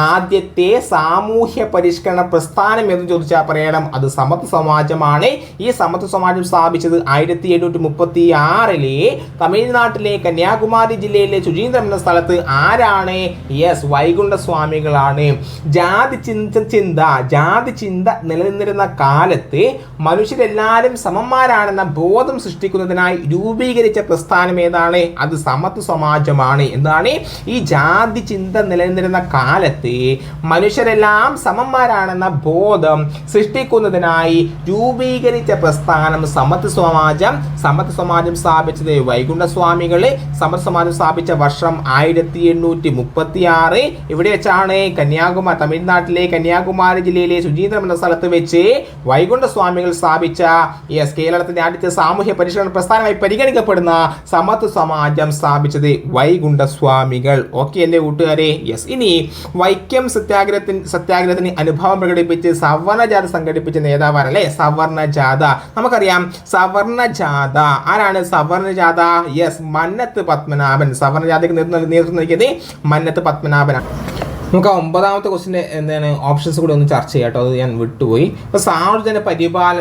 ആദ്യത്തെ സാമൂഹ്യ പരിഷ്കരണ പ്രസ്ഥാനം എന്ന് ചോദിച്ചാൽ പറയണം അത് സമത്വ സമാജമാണ്. ഈ സമത്വ സമാജം സ്ഥാപിച്ചത് 1836 തമിഴ്നാട്ടിലെ കന്യാകുമാരി ജില്ലയിലെ ശുചീന്ദ്രം എന്ന സ്ഥലത്ത് ആരാണ്? യെസ്, വൈകുണ്ഠ സ്വാമികളാണ്. ജാതി ചിന്ത നിലനിന്നിരുന്ന കാലത്ത് മനുഷ്യരെല്ലാവരും സമന്മാരാണെന്ന ബോധം സൃഷ്ടിക്കുന്നതിനായി രൂപീകരിച്ച പ്രസ്ഥാനം ഏതാണ്? അത് സമത്വ സമാജമാണ്. എന്താണ്? ഈ ജാതി ചിന്ത നിലനിന്നിരുന്ന കാലത്ത് മനുഷ്യരെല്ലാം സമന്മാരാണെന്ന ബോധം സൃഷ്ടിക്കുന്നതിനായി രൂപീകരിച്ച പ്രസ്ഥാനം സമത്വ സമാജം. സമത്വ സമാജം സ്ഥാപിച്ചത് വൈകുണ്ഠ സ്വാമികള്. സമത്വ സമാജം സ്ഥാപിച്ച വർഷം 1836. ഇവിടെ വെച്ചാണ് തമിഴ്നാട്ടിലെ കന്യാകുമാരി ജില്ലയിലെ ശുചീന്ദ്രം എന്ന സ്ഥലത്ത് വെച്ച് വൈകുണ്ഠ സ്വാമികൾ സ്ഥാപിച്ച കേരളത്തിന്റെ ആദ്യത്തെ സാമൂഹ്യ പരിഷ്കരണ പ്രസ്ഥാനമായി പരിഗണിക്കപ്പെടുന്ന സമത്വ സമാജം സ്ഥാപിച്ചത് വൈകുണ്ഠ സ്വാമികൾ. ഓക്കെ അല്ലേ കൂട്ടുകാരെ? യെസ്. ഇനി വൈക്കം സത്യാഗ്രഹത്തിന് അനുഭവം പ്രകടിപ്പിച്ച് സവർണജാഥ സംഘടിപ്പിച്ച നേതാവാണ് അല്ലേ? സവർണജാഥ. നമുക്കറിയാം സവർണജാഥ ആരാണ്? സവർണജാഥ യെസ്, മന്നത്ത് പത്മനാഭൻ. സവർണജാഥയ്ക്ക് നേതൃത്വം നൽകിയത് മന്നത്ത് പത്മനാഭനാണ്. നമുക്ക് 9ാമത്തെ ക്വസ്റ്റിൻ്റെ എന്താണ് ഓപ്ഷൻസ് കൂടി ഒന്ന് ചർച്ച ചെയ്യാം കേട്ടോ, അത് ഞാൻ വിട്ടുപോയി. അപ്പോൾ സാധുജന പരിപാലന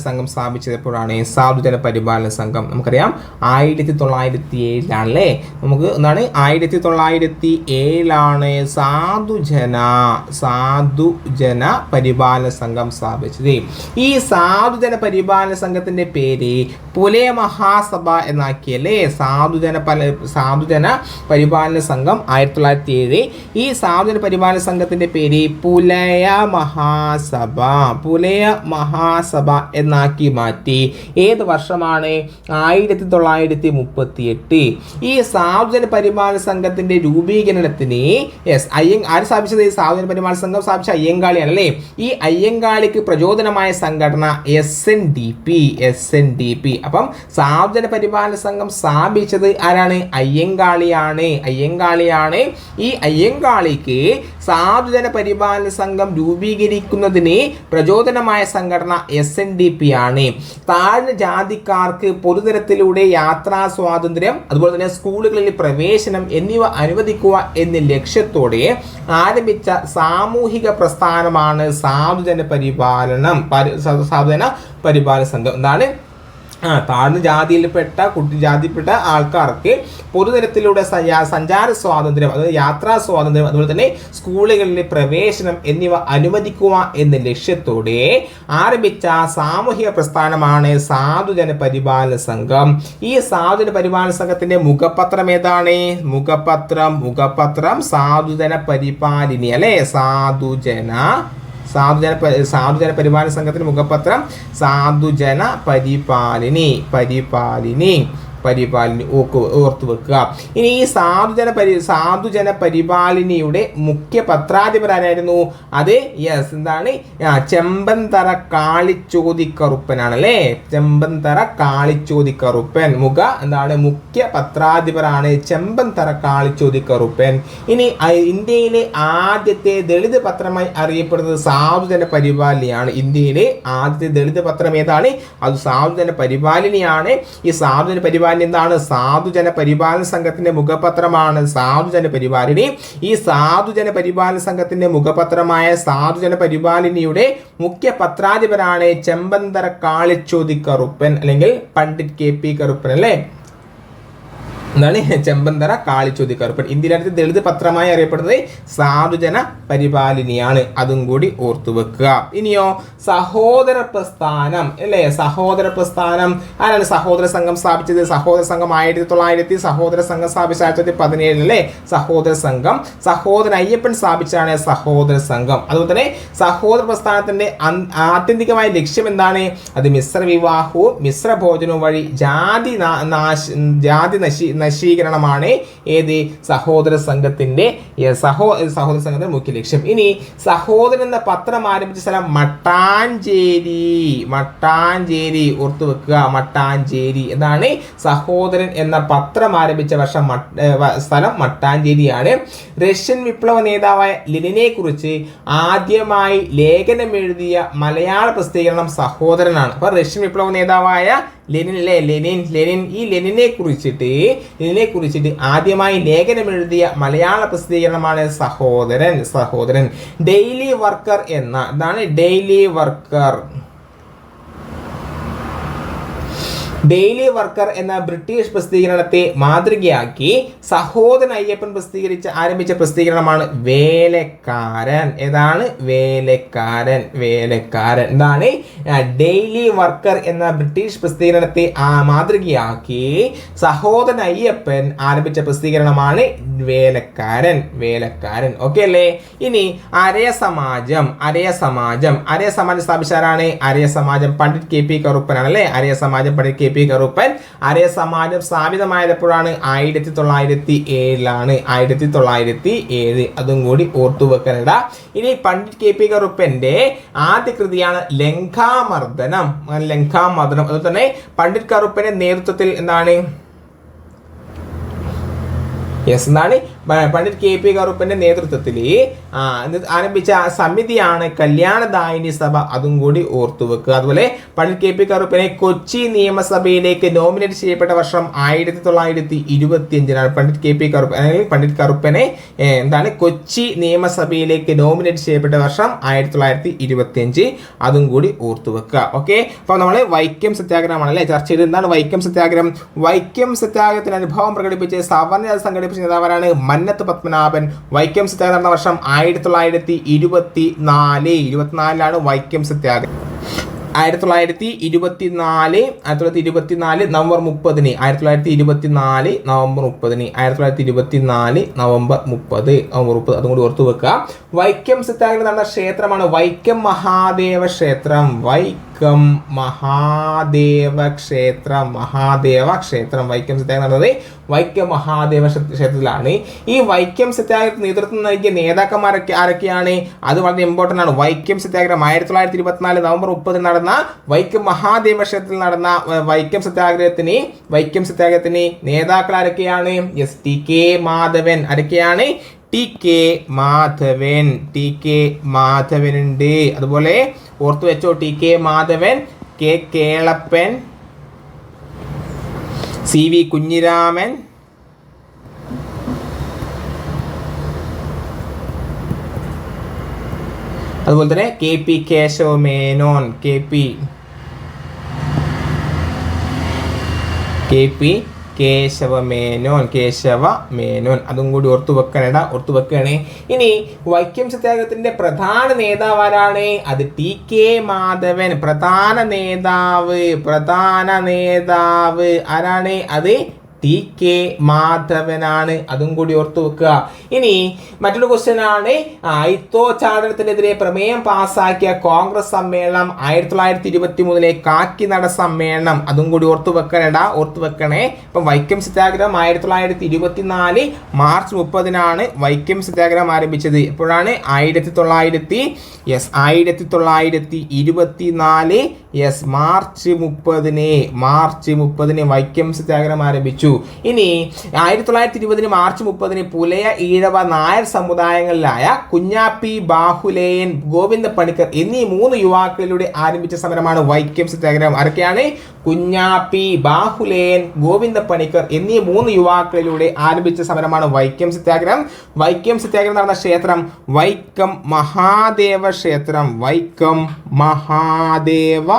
സംഘം സ്ഥാപിച്ചപ്പോഴാണ്? സാധുജന പരിപാലന സംഘം നമുക്കറിയാം 1907 നമുക്ക് എന്താണ് 1907 സാധുജന പരിപാലന സംഘം സ്ഥാപിച്ചത്. ഈ സാധുജന പരിപാലന സംഘത്തിന്റെ പേര് പുലയ മഹാസഭ എന്നാക്കിയല്ലേ? സാധുജന പരിപാലന സംഘം 1907. ഈ സാധുജന പരിപാലന സംഘത്തിൻ്റെ പേര് പുലയ മഹാസഭ എന്നാക്കി മാറ്റി. ഏത് വർഷമാണ്? 1938. ഈ സാധുജന പരിപാലന സംഘത്തിൻ്റെ രൂപീകരണത്തിന് ആര് സ്ഥാപിച്ചത്? സാധുജന പരിപാലന സംഘം സ്ഥാപിച്ച അയ്യങ്കാളിയാണ് അല്ലേ. ഈ അയ്യങ്കാളിക്ക് പ്രചോദനമായ സംഘടന SNDP. അപ്പം സാധുജന പരിപാലന സംഘം സ്ഥാപിച്ചത് ആരാണ്? അയ്യങ്കാളിയാണ്. ഈ അയ്യങ്കാളിക്ക് സാധുജന പരിപാലന സംഘം രൂപീകരിക്കുന്നതിന് പ്രചോദനമായ സംഘടന SNDP ആണ്. താഴ്ന്ന ജാതിക്കാർക്ക് പൊതുതരത്തിലൂടെ യാത്രാ സ്വാതന്ത്ര്യം, അതുപോലെ തന്നെ സ്കൂളുകളിൽ പ്രവേശനം എന്നിവ അനുവദിക്കുക എന്ന ലക്ഷ്യത്തോടെ ആരംഭിച്ച സാമൂഹിക പ്രസ്ഥാനമാണ് സാധുജന പരിപാലന സംഘം. എന്താണ്? താഴ്ന്ന ജാതിയിൽപ്പെട്ട ആൾക്കാർക്ക് പൊതുതരത്തിലൂടെ സഞ്ചാര സ്വാതന്ത്ര്യം, അതായത് യാത്രാ സ്വാതന്ത്ര്യം, അതുപോലെ തന്നെ സ്കൂളുകളിലെ പ്രവേശനം എന്നിവ അനുവദിക്കുക എന്ന ലക്ഷ്യത്തോടെ ആരംഭിച്ച സാമൂഹിക പ്രസ്ഥാനമാണ് സാധുജന പരിപാലന സംഘം. ഈ സാധുജന പരിപാലന സംഘത്തിന്റെ മുഖപത്രം ഏതാണ്? മുഖപത്രം സാധുജന പരിപാലിനി അല്ലെ. സാധുജന പരിപാലന സംഘത്തിന്റെ മുഖപത്രം സാധുജന പരിപാലിനി ഓർത്തു വെക്കുക. ഇനി ഈ സാധുജന പരിപാലിനിയുടെ മുഖ്യ പത്രാധിപരായിരുന്നു? അത് എന്താണ്? ചെമ്പന്തറ കാളിച്ചോദിക്കറുപ്പനാണ് അല്ലേ. ചെമ്പന്തറ കാളിച്ചോദിക്കറുപ്പൻ മുഖ്യ പത്രാധിപരാണ് ചെമ്പന്തറ കാളിച്ചോദിക്കറുപ്പൻ. ഇനി ഇന്ത്യയിലെ ആദ്യത്തെ ദളിത് പത്രമായി അറിയപ്പെടുന്നത് സാധുജന പരിപാലിനിയാണ്. ഇന്ത്യയിലെ ആദ്യത്തെ ദളിത് പത്രം ഏതാണ്? അത് സാധുജന പരിപാലിനിയാണ്. ഈ സാധുജന പരിപാലന എന്താണ്? സാധുജന പരിപാലന സംഘത്തിന്റെ മുഖപത്രമാണ് സാധുജന പരിപാലിനി. ഈ സാധുജന പരിപാലന സംഘത്തിന്റെ മുഖപത്രമായ സാധുജന പരിപാലിനിയുടെ മുഖ്യ പത്രാധിപരാണ് ചെമ്പന്തറ കാളിച്ചോദിക്കറുപ്പൻ അല്ലെങ്കിൽ പണ്ഡിറ്റ് KP കറുപ്പൻ അല്ലേ. എന്താണ്? ചെമ്പന്തറ കാളിച്ചോദിക്കറുപ്പൻ. ഇന്ത്യയിലെ ദളിത് പത്രമായി അറിയപ്പെടുന്നത് സാധുജന പരിപാലിനിയാണ്. അതും കൂടി ഓർത്തു വെക്കുക. ഇനിയോ സഹോദര പ്രസ്ഥാനം അല്ലേ. സഹോദര പ്രസ്ഥാനം ആരാണ് സഹോദര സംഘം സ്ഥാപിച്ചത്? സഹോദര സംഘം 1900, സഹോദര സംഘം സ്ഥാപിച്ച 1917 അല്ലേ. സഹോദരൻ അയ്യപ്പൻ സ്ഥാപിച്ചാണ് സഹോദര സംഘം. അതുപോലെ തന്നെ സഹോദര പ്രസ്ഥാനത്തിന്റെ ആത്യന്തികമായ ലക്ഷ്യം എന്താണ്? അത് മിശ്ര വിവാഹവും മിശ്ര ഭോജനവും വഴി ജാതി നശീകരണമാണ് ഏത്? സഹോദര സംഘത്തിന്റെ മുഖ്യ ലക്ഷ്യം. ഇനി സഹോദരൻ എന്ന പത്രം ആരംഭിച്ച സ്ഥലം മട്ടാഞ്ചേരി ഓർത്തു വെക്കുക. മട്ടാഞ്ചേരി എന്താണ്? സഹോദരൻ എന്ന പത്രം ആരംഭിച്ച സ്ഥലം മട്ടാഞ്ചേരിയാണ്. റഷ്യൻ വിപ്ലവ നേതാവായ ലെനിനെ കുറിച്ച് ആദ്യമായി ലേഖനം എഴുതിയ മലയാള പ്രസിദ്ധീകരണം സഹോദരനാണ്. അപ്പൊ റഷ്യൻ വിപ്ലവ നേതാവായ ലെനിൻ ഈ ലെനിനെ കുറിച്ചിട്ട് ആദ്യമായി ലേഖനം എഴുതിയ മലയാള പ്രസിദ്ധീകരണമാണ് സഹോദരൻ. ഡെയിലി വർക്കർ എന്ന ബ്രിട്ടീഷ് പ്രസിദ്ധീകരണത്തെ മാതൃകയാക്കി സഹോദരൻ അയ്യപ്പൻ ആരംഭിച്ച പ്രസിദ്ധീകരണമാണ് വേലക്കാരൻ. ഏതാണ്? വേലക്കാരൻ. എന്താണ്? ഡെയിലി വർക്കർ എന്ന ബ്രിട്ടീഷ് പ്രസിദ്ധീകരണത്തെ മാതൃകയാക്കി സഹോദരൻ അയ്യപ്പൻ ആരംഭിച്ച പ്രസിദ്ധീകരണമാണ് വേലക്കാരൻ. ഓക്കെ അല്ലേ. ഇനി അരയ സമാജം സ്ഥാപിച്ചാരാണ്? അരയ സമാജം പണ്ഡിറ്റ് KP കറുപ്പനാണ് അല്ലേ. അരയ സമാജം പണ്ഡിറ്റ് KP കറുപ്പൻ. അരയ സമാജം സ്ഥാപിതമായപ്പോഴാണ് 1907. അതും കൂടി ഓർത്തു വെക്കണ്ട. ഇനി പണ്ഡിറ്റ് KP കറുപ്പന്റെ ആദ്യ കൃതിയാണ് ലങ്കാമർദ്ദനം. അതുപോലെ തന്നെ പണ്ഡിറ്റ് കറുപ്പന്റെ നേതൃത്വത്തിൽ എന്താണ്? എന്താണ്? പണ്ഡിറ്റ് KP കറുപ്പന്റെ നേതൃത്വത്തിൽ ആരംഭിച്ച സമിതിയാണ് കല്യാണദായിനി സഭ. അതും കൂടി ഓർത്തു വെക്കുക. അതുപോലെ പണ്ഡിറ്റ് KP കറുപ്പനെ കൊച്ചി നിയമസഭയിലേക്ക് നോമിനേറ്റ് ചെയ്യപ്പെട്ട വർഷം 1925. പണ്ഡിറ്റ് കറുപ്പനെ കൊച്ചി നിയമസഭയിലേക്ക് നോമിനേറ്റ് ചെയ്യപ്പെട്ട വർഷം 1925. അതും കൂടി ഓർത്തു വെക്കുക. ഓക്കെ. അപ്പോൾ നമ്മൾ വൈക്കം സത്യാഗ്രഹമാണ് അല്ലേ ചർച്ച ചെയ്തത്. എന്താണ് വൈക്കം സത്യാഗ്രഹം? വൈക്കം സത്യാഗ്രഹത്തിന് അനുഭവം പ്രകടിപ്പിച്ച് സവർണ സംഘടിപ്പിച്ച നേതാവാണ് മന്നത്ത് പത്മനാഭൻ. വൈക്കം സത്യാഗ്രഹം നടന്ന വർഷം 1924. വൈക്കം സത്യാഗ്രഹം 1924 നവംബർ 30 1924 നവംബർ 30 1924 നവംബർ 30 അതും കൂടി ഓർത്തു വെക്കുക. വൈക്കം സത്യാഗ്രഹം നടന്ന ക്ഷേത്രമാണ് വൈക്കം മഹാദേവ ക്ഷേത്രം. വൈക്കം മഹാദേവ ക്ഷേത്രം വൈക്കം സത്യാഗ്രഹം നടന്നത് വൈക്കം മഹാദേവ ക്ഷേത്രത്തിലാണ്. ഈ വൈക്കം സത്യാഗ്രഹത്തിന് നേതൃത്വം നൽകിയ നേതാക്കന്മാരൊക്കെ ആരൊക്കെയാണ്? അത് വളരെ ഇമ്പോർട്ടൻ്റ് ആണ്. വൈക്കം സത്യാഗ്രഹം 1924 നവംബർ 30 നടന്ന വൈക്കം മഹാദേവ ക്ഷേത്രത്തിൽ നടന്ന വൈക്കം സത്യാഗ്രഹത്തിന് നേതാക്കൾ ആരൊക്കെയാണ്? T K Madhavan. ആരൊക്കെയാണ്? ടി കെ മാധവനുണ്ട്. അതുപോലെ ഓർത്തു വെച്ചോ, T K Madhavan, K Kelappan, C V Kunhiraman, അതുപോലെ തന്നെ K P Kesava Menon, K P Kesava Menon അതും കൂടി ഓർത്തു വെക്കണേ. ഇനി വൈക്കം സത്യാഗ്രഹത്തിന്റെ പ്രധാന നേതാവ് ആരാണ്? അത് ടി കെ മാധവൻ. പ്രധാന നേതാവ് ആരാണ്? അത് ടി കെ മാധവനാണ്. അതും കൂടി ഓർത്തു വെക്കുക. ഇനി മറ്റൊരു ക്വസ്റ്റ്യൻ ആണ്, അയിത്തോച്ചാടനത്തിനെതിരെ പ്രമേയം പാസാക്കിയ കോൺഗ്രസ് സമ്മേളനം 1923 കാക്കിനട സമ്മേളനം. അതും കൂടി ഓർത്തു വെക്കണേ. ഇപ്പം വൈക്കം സത്യാഗ്രഹം 1924 മാർച്ച് 30 വൈക്കം സത്യാഗ്രഹം ആരംഭിച്ചത്. എപ്പോഴാണ്? 1924 മാർച്ച് 30 വൈക്കം സത്യാഗ്രഹം ആരംഭിച്ചു. ഇനി 1920 മാർച്ച് 30 പുലയ, ഈഴവ, നായർ സമുദായങ്ങളിലായ കുഞ്ഞാപ്പി, ബാഹുലേയൻ, ഗോവിന്ദ പണിക്കർ എന്നീ 3 യുവാക്കളിലൂടെ ആരംഭിച്ച സമരമാണ് വൈക്കം സത്യാഗ്രഹം. ആരൊക്കെയാണ്? കുഞ്ഞാപ്പി, ബാഹുലേയൻ, ഗോവിന്ദ പണിക്കർ എന്നീ 3 യുവാക്കളിലൂടെ ആരംഭിച്ച സമരമാണ് വൈക്കം സത്യാഗ്രഹം. വൈക്കം സത്യാഗ്രഹം നടന്ന ക്ഷേത്രം വൈക്കം മഹാദേവ ക്ഷേത്രം. വൈക്കം മഹാദേവ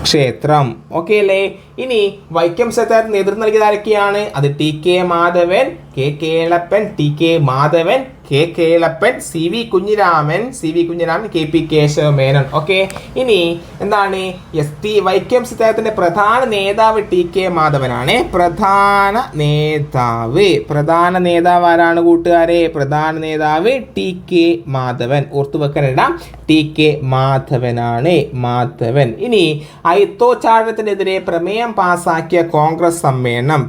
ക്ഷേത്രം. ഓക്കെ അല്ലേ? ഇനി വൈക്കം സത്യാഗ്രഹത്തിന് നേതൃത്വം നൽകിയത് ആരൊക്കെയാണ്? അത് T K Madhavan, K Kelappan, C V Kunhiraman, K P Kesava Menon. Okay. ഇനി എന്താണ്? വൈക്കം സത്യാഗ്രഹത്തിന്റെ പ്രധാന നേതാവ് ടി കെ മാധവനാണ്. പ്രധാന നേതാവ് ആരാണ് കൂട്ടുകാരെ? പ്രധാന നേതാവ് ടി കെ മാധവൻ. ഓർത്തു വെക്കാനിട, ടി കെ മാധവൻ. ഇനി അയിത്തോച്ചാടനത്തിനെതിരെ പ്രമേയം പാസാക്കിയ കോൺഗ്രസ് സമ്മേളനം.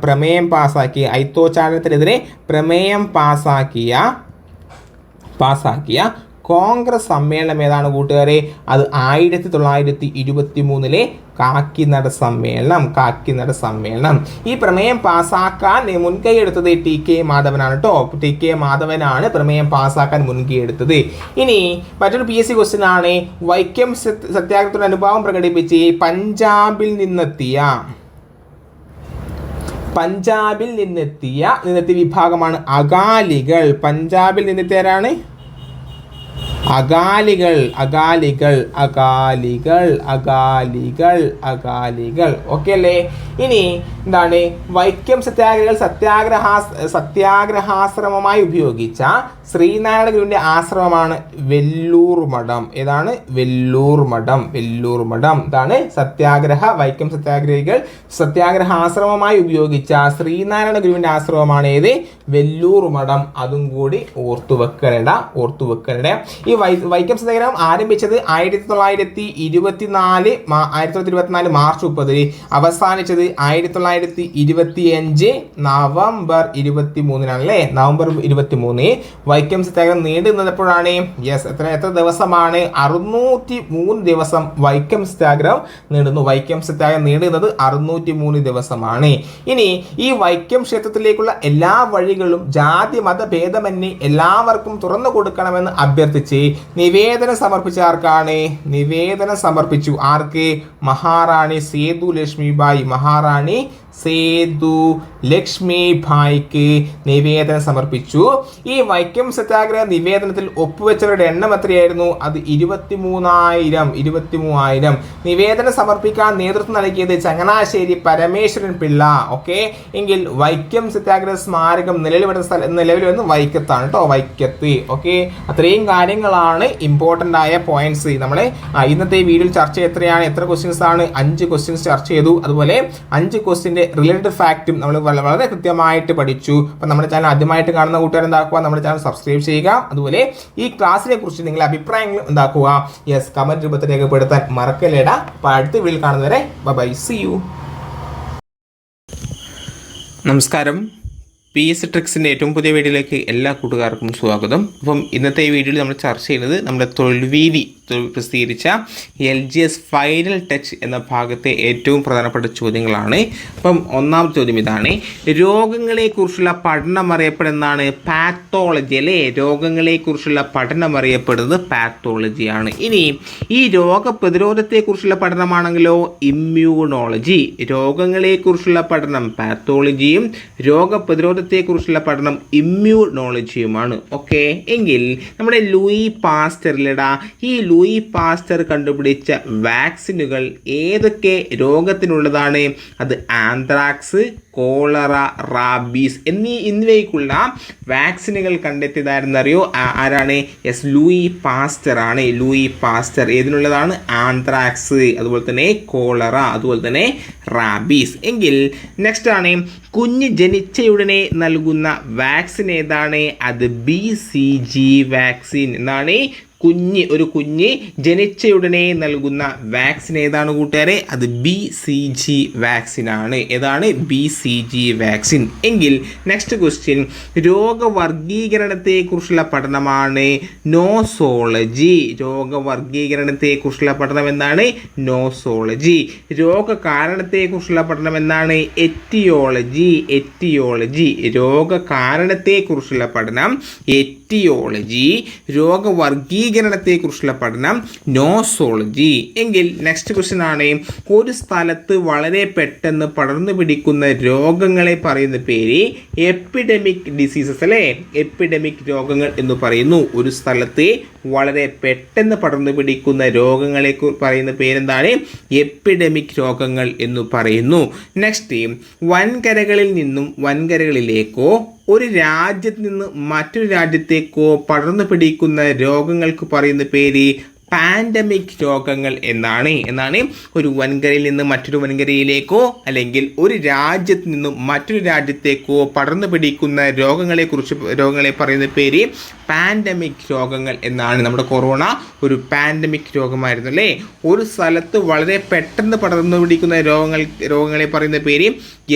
അയിത്തോച്ചാടനത്തിനെതിരെ പ്രമേയം പാസാക്കിയ കോൺഗ്രസ് സമ്മേളനം ഏതാണ് കൂട്ടുകാരെ? അത് 1923 കാക്കിനട സമ്മേളനം. ഈ പ്രമേയം പാസാക്കാൻ മുൻകൈ എടുത്തത് ടി കെ മാധവനാണ് കേട്ടോ. ടി കെ മാധവനാണ് പ്രമേയം പാസാക്കാൻ മുൻകൈ എടുത്തത്. ഇനി മറ്റൊരു PSC ക്വസ്റ്റ്യൻ ആണ്, വൈക്കം സത്യാഗ്രഹത്തിന്റെ അനുഭാവം പ്രകടിപ്പിച്ച് പഞ്ചാബിൽ നിന്നെത്തിയ വിഭാഗമാണ് അകാലികൾ. പഞ്ചാബിൽ നിന്നെത്തിയവരാണ് അകാലികൾ. ഓക്കെ അല്ലേ? ഇനി എന്താണ്? വൈക്കം സത്യാഗ്രഹാശ്രമമായി ഉപയോഗിച്ച ശ്രീനാരായണ ഗുരുവിന്റെ ആശ്രമമാണ് വെല്ലൂർ മഠം. ഏതാണ്? വെല്ലൂർ മഠം. ഇതാണ് വൈക്കം സത്യാഗ്രഹികൾ സത്യാഗ്രഹാശ്രമമായി ഉപയോഗിച്ച ശ്രീനാരായണ ഗുരുവിന്റെ ആശ്രമമാണ് ഏത്? വെല്ലൂർ മഠം. അതും കൂടി ഓർത്തു വെക്കണേ. ഈ വൈക്കം സത്യാഗ്രഹം ആരംഭിച്ചത് 1924 മാർച്ച് 30, അവസാനിച്ചത് 1925 നവംബർ 23 അല്ലേ? നവംബർ 23. വൈക്കം സത്യാഗ്രഹം നീണ്ടുന്നത് എപ്പോഴാണ്? എത്ര ദിവസമാണ്? 603 ദിവസം വൈക്കം സത്യാഗ്രഹം നീണ്ടുന്നു. വൈക്കം സത്യാഗ്രഹം നീണ്ടുന്നത് 603 ദിവസമാണ്. ഇനി ഈ വൈക്കം ക്ഷേത്രത്തിലേക്കുള്ള എല്ലാ വഴികളും ജാതി മത ഭേദമന്യേ എല്ലാവർക്കും തുറന്നു കൊടുക്കണമെന്ന് അഭ്യർത്ഥിച്ച് നിവേദനം സമർപ്പിച്ച ആർക്കാണ്? ആർക്ക്? മഹാറാണി സേതു ലക്ഷ്മിഭായിക്ക് നിവേദനം സമർപ്പിച്ചു. ഈ വൈക്കം സത്യാഗ്രഹ നിവേദനത്തിൽ ഒപ്പുവെച്ചവരുടെ എണ്ണം എത്രയായിരുന്നു? അത് 23,000. നിവേദനം സമർപ്പിക്കാൻ നേതൃത്വം നൽകിയത് ചങ്ങനാശ്ശേരി പരമേശ്വരൻ പിള്ള. ഓക്കെ. എങ്കിൽ വൈക്കം സത്യാഗ്രഹ സ്മാരകം നിലവിൽ വരുന്ന വൈക്കത്താണ് കേട്ടോ. വൈക്കത്ത്. ഓക്കെ. അത്രയും കാര്യങ്ങളാണ് എന്നുള്ളതാണ് ഇമ്പോർട്ടൻ്റ് ആയ പോയിന്റ്സ്. നമ്മൾ ഇന്നത്തെ വീഡിയോയിൽ ചർച്ച എത്ര ക്വസ്റ്റ്യൻസ് ആണ്? 5 ക്വസ്റ്റ്യൻസ് ചർച്ച ചെയ്തു. അതുപോലെ 5 ക്വസ്റ്റ്യൻ്റെ റിലേറ്റഡ് ഫാക്റ്റും നമ്മൾ വളരെ കൃത്യമായിട്ട് പഠിച്ചു. അപ്പം നമ്മുടെ ചാനൽ ആദ്യമായിട്ട് കാണുന്ന കൂട്ടുകാർ എന്താക്കുക, നമ്മുടെ ചാനൽ സബ്സ്ക്രൈബ് ചെയ്യുക. അതുപോലെ ഈ ക്ലാസ്സിനെ കുറിച്ച് നിങ്ങളുടെ അഭിപ്രായങ്ങൾ എന്താക്കുക, കമന്റ് രൂപത്തിൽ രേഖപ്പെടുത്താൻ മറക്കല്ലേടാ. അപ്പോൾ അടുത്ത വീഡിയോയിൽ കാണുന്നവരെ ബൈ, സീ യു. നമസ്കാരം. PS ട്രിക്സിൻ്റെ ഏറ്റവും പുതിയ വീഡിയോയിലേക്ക് എല്ലാ കൂട്ടുകാർക്കും സ്വാഗതം. അപ്പം ഇന്നത്തെ ഈ വീഡിയോയിൽ നമ്മൾ ചർച്ച ചെയ്യുന്നത് നമ്മുടെ തൊഴിൽവീതി പ്രസിദ്ധീകരിച്ച LGS ഫൈനൽ ടച്ച് എന്ന ഭാഗത്തെ ഏറ്റവും പ്രധാനപ്പെട്ട ചോദ്യങ്ങളാണ്. അപ്പം ഒന്നാമത്തെ ചോദ്യം ഇതാണ്: രോഗങ്ങളെക്കുറിച്ചുള്ള പഠനം അറിയപ്പെടുന്നതാണ് പാത്തോളജി അല്ലേ? രോഗങ്ങളെക്കുറിച്ചുള്ള പഠനം അറിയപ്പെടുന്നത് പാത്തോളജിയാണ്. ഇനി ഈ രോഗപ്രതിരോധത്തെക്കുറിച്ചുള്ള പഠനമാണെങ്കിലോ ഇമ്മ്യൂണോളജി. രോഗങ്ങളെക്കുറിച്ചുള്ള പഠനം പാത്തോളജിയും രോഗപ്രതിരോധത്തെക്കുറിച്ചുള്ള പഠനം ഇമ്മ്യൂണോളജിയുമാണ്. ഓക്കെ, എങ്കിൽ നമ്മുടെ ലൂയി പാസ്റ്ററിലടാ ഈ ലൂയി പാസ്റ്റർ കണ്ടുപിടിച്ച വാക്സിനുകൾ ഏതൊക്കെ രോഗത്തിനുള്ളതാണ്? അത് ആന്ത്രാക്സ്, കോളറ, റാബീസ് എന്നിവയ്ക്കുള്ള വാക്സിനുകൾ കണ്ടെത്തിയതാരെന്നറിയോ? ആരാണ്? ലൂയി പാസ്റ്റർ ആണ്. ലൂയി പാസ്റ്റർ ഏതിനുള്ളതാണ്? ആന്ത്രാക്സ്, അതുപോലെ തന്നെ കോളറ, അതുപോലെ തന്നെ റാബീസ്. എങ്കിൽ നെക്സ്റ്റ് ആണ്, കുഞ്ഞ് ജനിച്ചയുടനെ നൽകുന്ന വാക്സിൻ ഏതാണ്? അത് BCG വാക്സിൻ എന്നാണ്. ഒരു കുഞ്ഞ് ജനിച്ചയുടനെ നൽകുന്ന വാക്സിൻ ഏതാണ് കൂട്ടുകാരെ? അത് BCG വാക്സിനാണ്. ഏതാണ്? BCG vaccine. എങ്കിൽ നെക്സ്റ്റ് ക്വസ്റ്റ്യൻ, രോഗവർഗീകരണത്തെക്കുറിച്ചുള്ള പഠനമാണ് നോസോളജി. രോഗവർഗീകരണത്തെക്കുറിച്ചുള്ള പഠനം എന്താണ്? നോസോളജി. രോഗകാരണത്തെക്കുറിച്ചുള്ള പഠനം എന്താണ്? എറ്റിയോളജി. രോഗകാരണത്തെക്കുറിച്ചുള്ള പഠനം എറ്റിയോളജി. രോഗവർഗീകരണത്തെക്കുറിച്ചുള്ള പഠനം നോസോളജി. എങ്കിൽ നെക്സ്റ്റ് ക്വസ്റ്റ്യൻ ആണ്, ഒരു സ്ഥലത്ത് വളരെ പെട്ടെന്ന് പടർന്നു പിടിക്കുന്ന രോഗങ്ങളെ പറയുന്ന പേര് എപ്പിഡമിക് ഡിസീസസ് അല്ലേ? എപ്പിഡമിക് രോഗങ്ങൾ എന്ന് പറയുന്നു. ഒരു സ്ഥലത്ത് വളരെ പെട്ടെന്ന് പടർന്നു പിടിക്കുന്ന രോഗങ്ങളെ പറയുന്ന പേരെന്താണ്? എപ്പിഡമിക് രോഗങ്ങൾ എന്ന് പറയുന്നു. നെക്സ്റ്റ്, വൻകരകളിൽ നിന്നും വൻകരകളിലേക്കോ ഒരു രാജ്യത്ത് നിന്ന് മറ്റൊരു രാജ്യത്തേക്കോ പടർന്നു പിടിക്കുന്ന രോഗങ്ങൾക്ക് പറയുന്ന പേര് പാൻഡമിക് രോഗങ്ങൾ എന്നാണ്. ഒരു വൻകരയിൽ നിന്ന് മറ്റൊരു വൻകരയിലേക്കോ അല്ലെങ്കിൽ ഒരു രാജ്യത്ത് നിന്നും മറ്റൊരു രാജ്യത്തേക്കോ പടർന്നു പിടിക്കുന്ന രോഗങ്ങളെ പറയുന്ന പേര് പാൻഡമിക് രോഗങ്ങൾ എന്നാണ്. നമ്മുടെ കൊറോണ ഒരു പാൻഡമിക് രോഗമായിരുന്നു അല്ലേ? ഒരു സ്ഥലത്ത് വളരെ പെട്ടെന്ന് പടർന്നു പിടിക്കുന്ന രോഗങ്ങളെ പറയുന്ന പേര്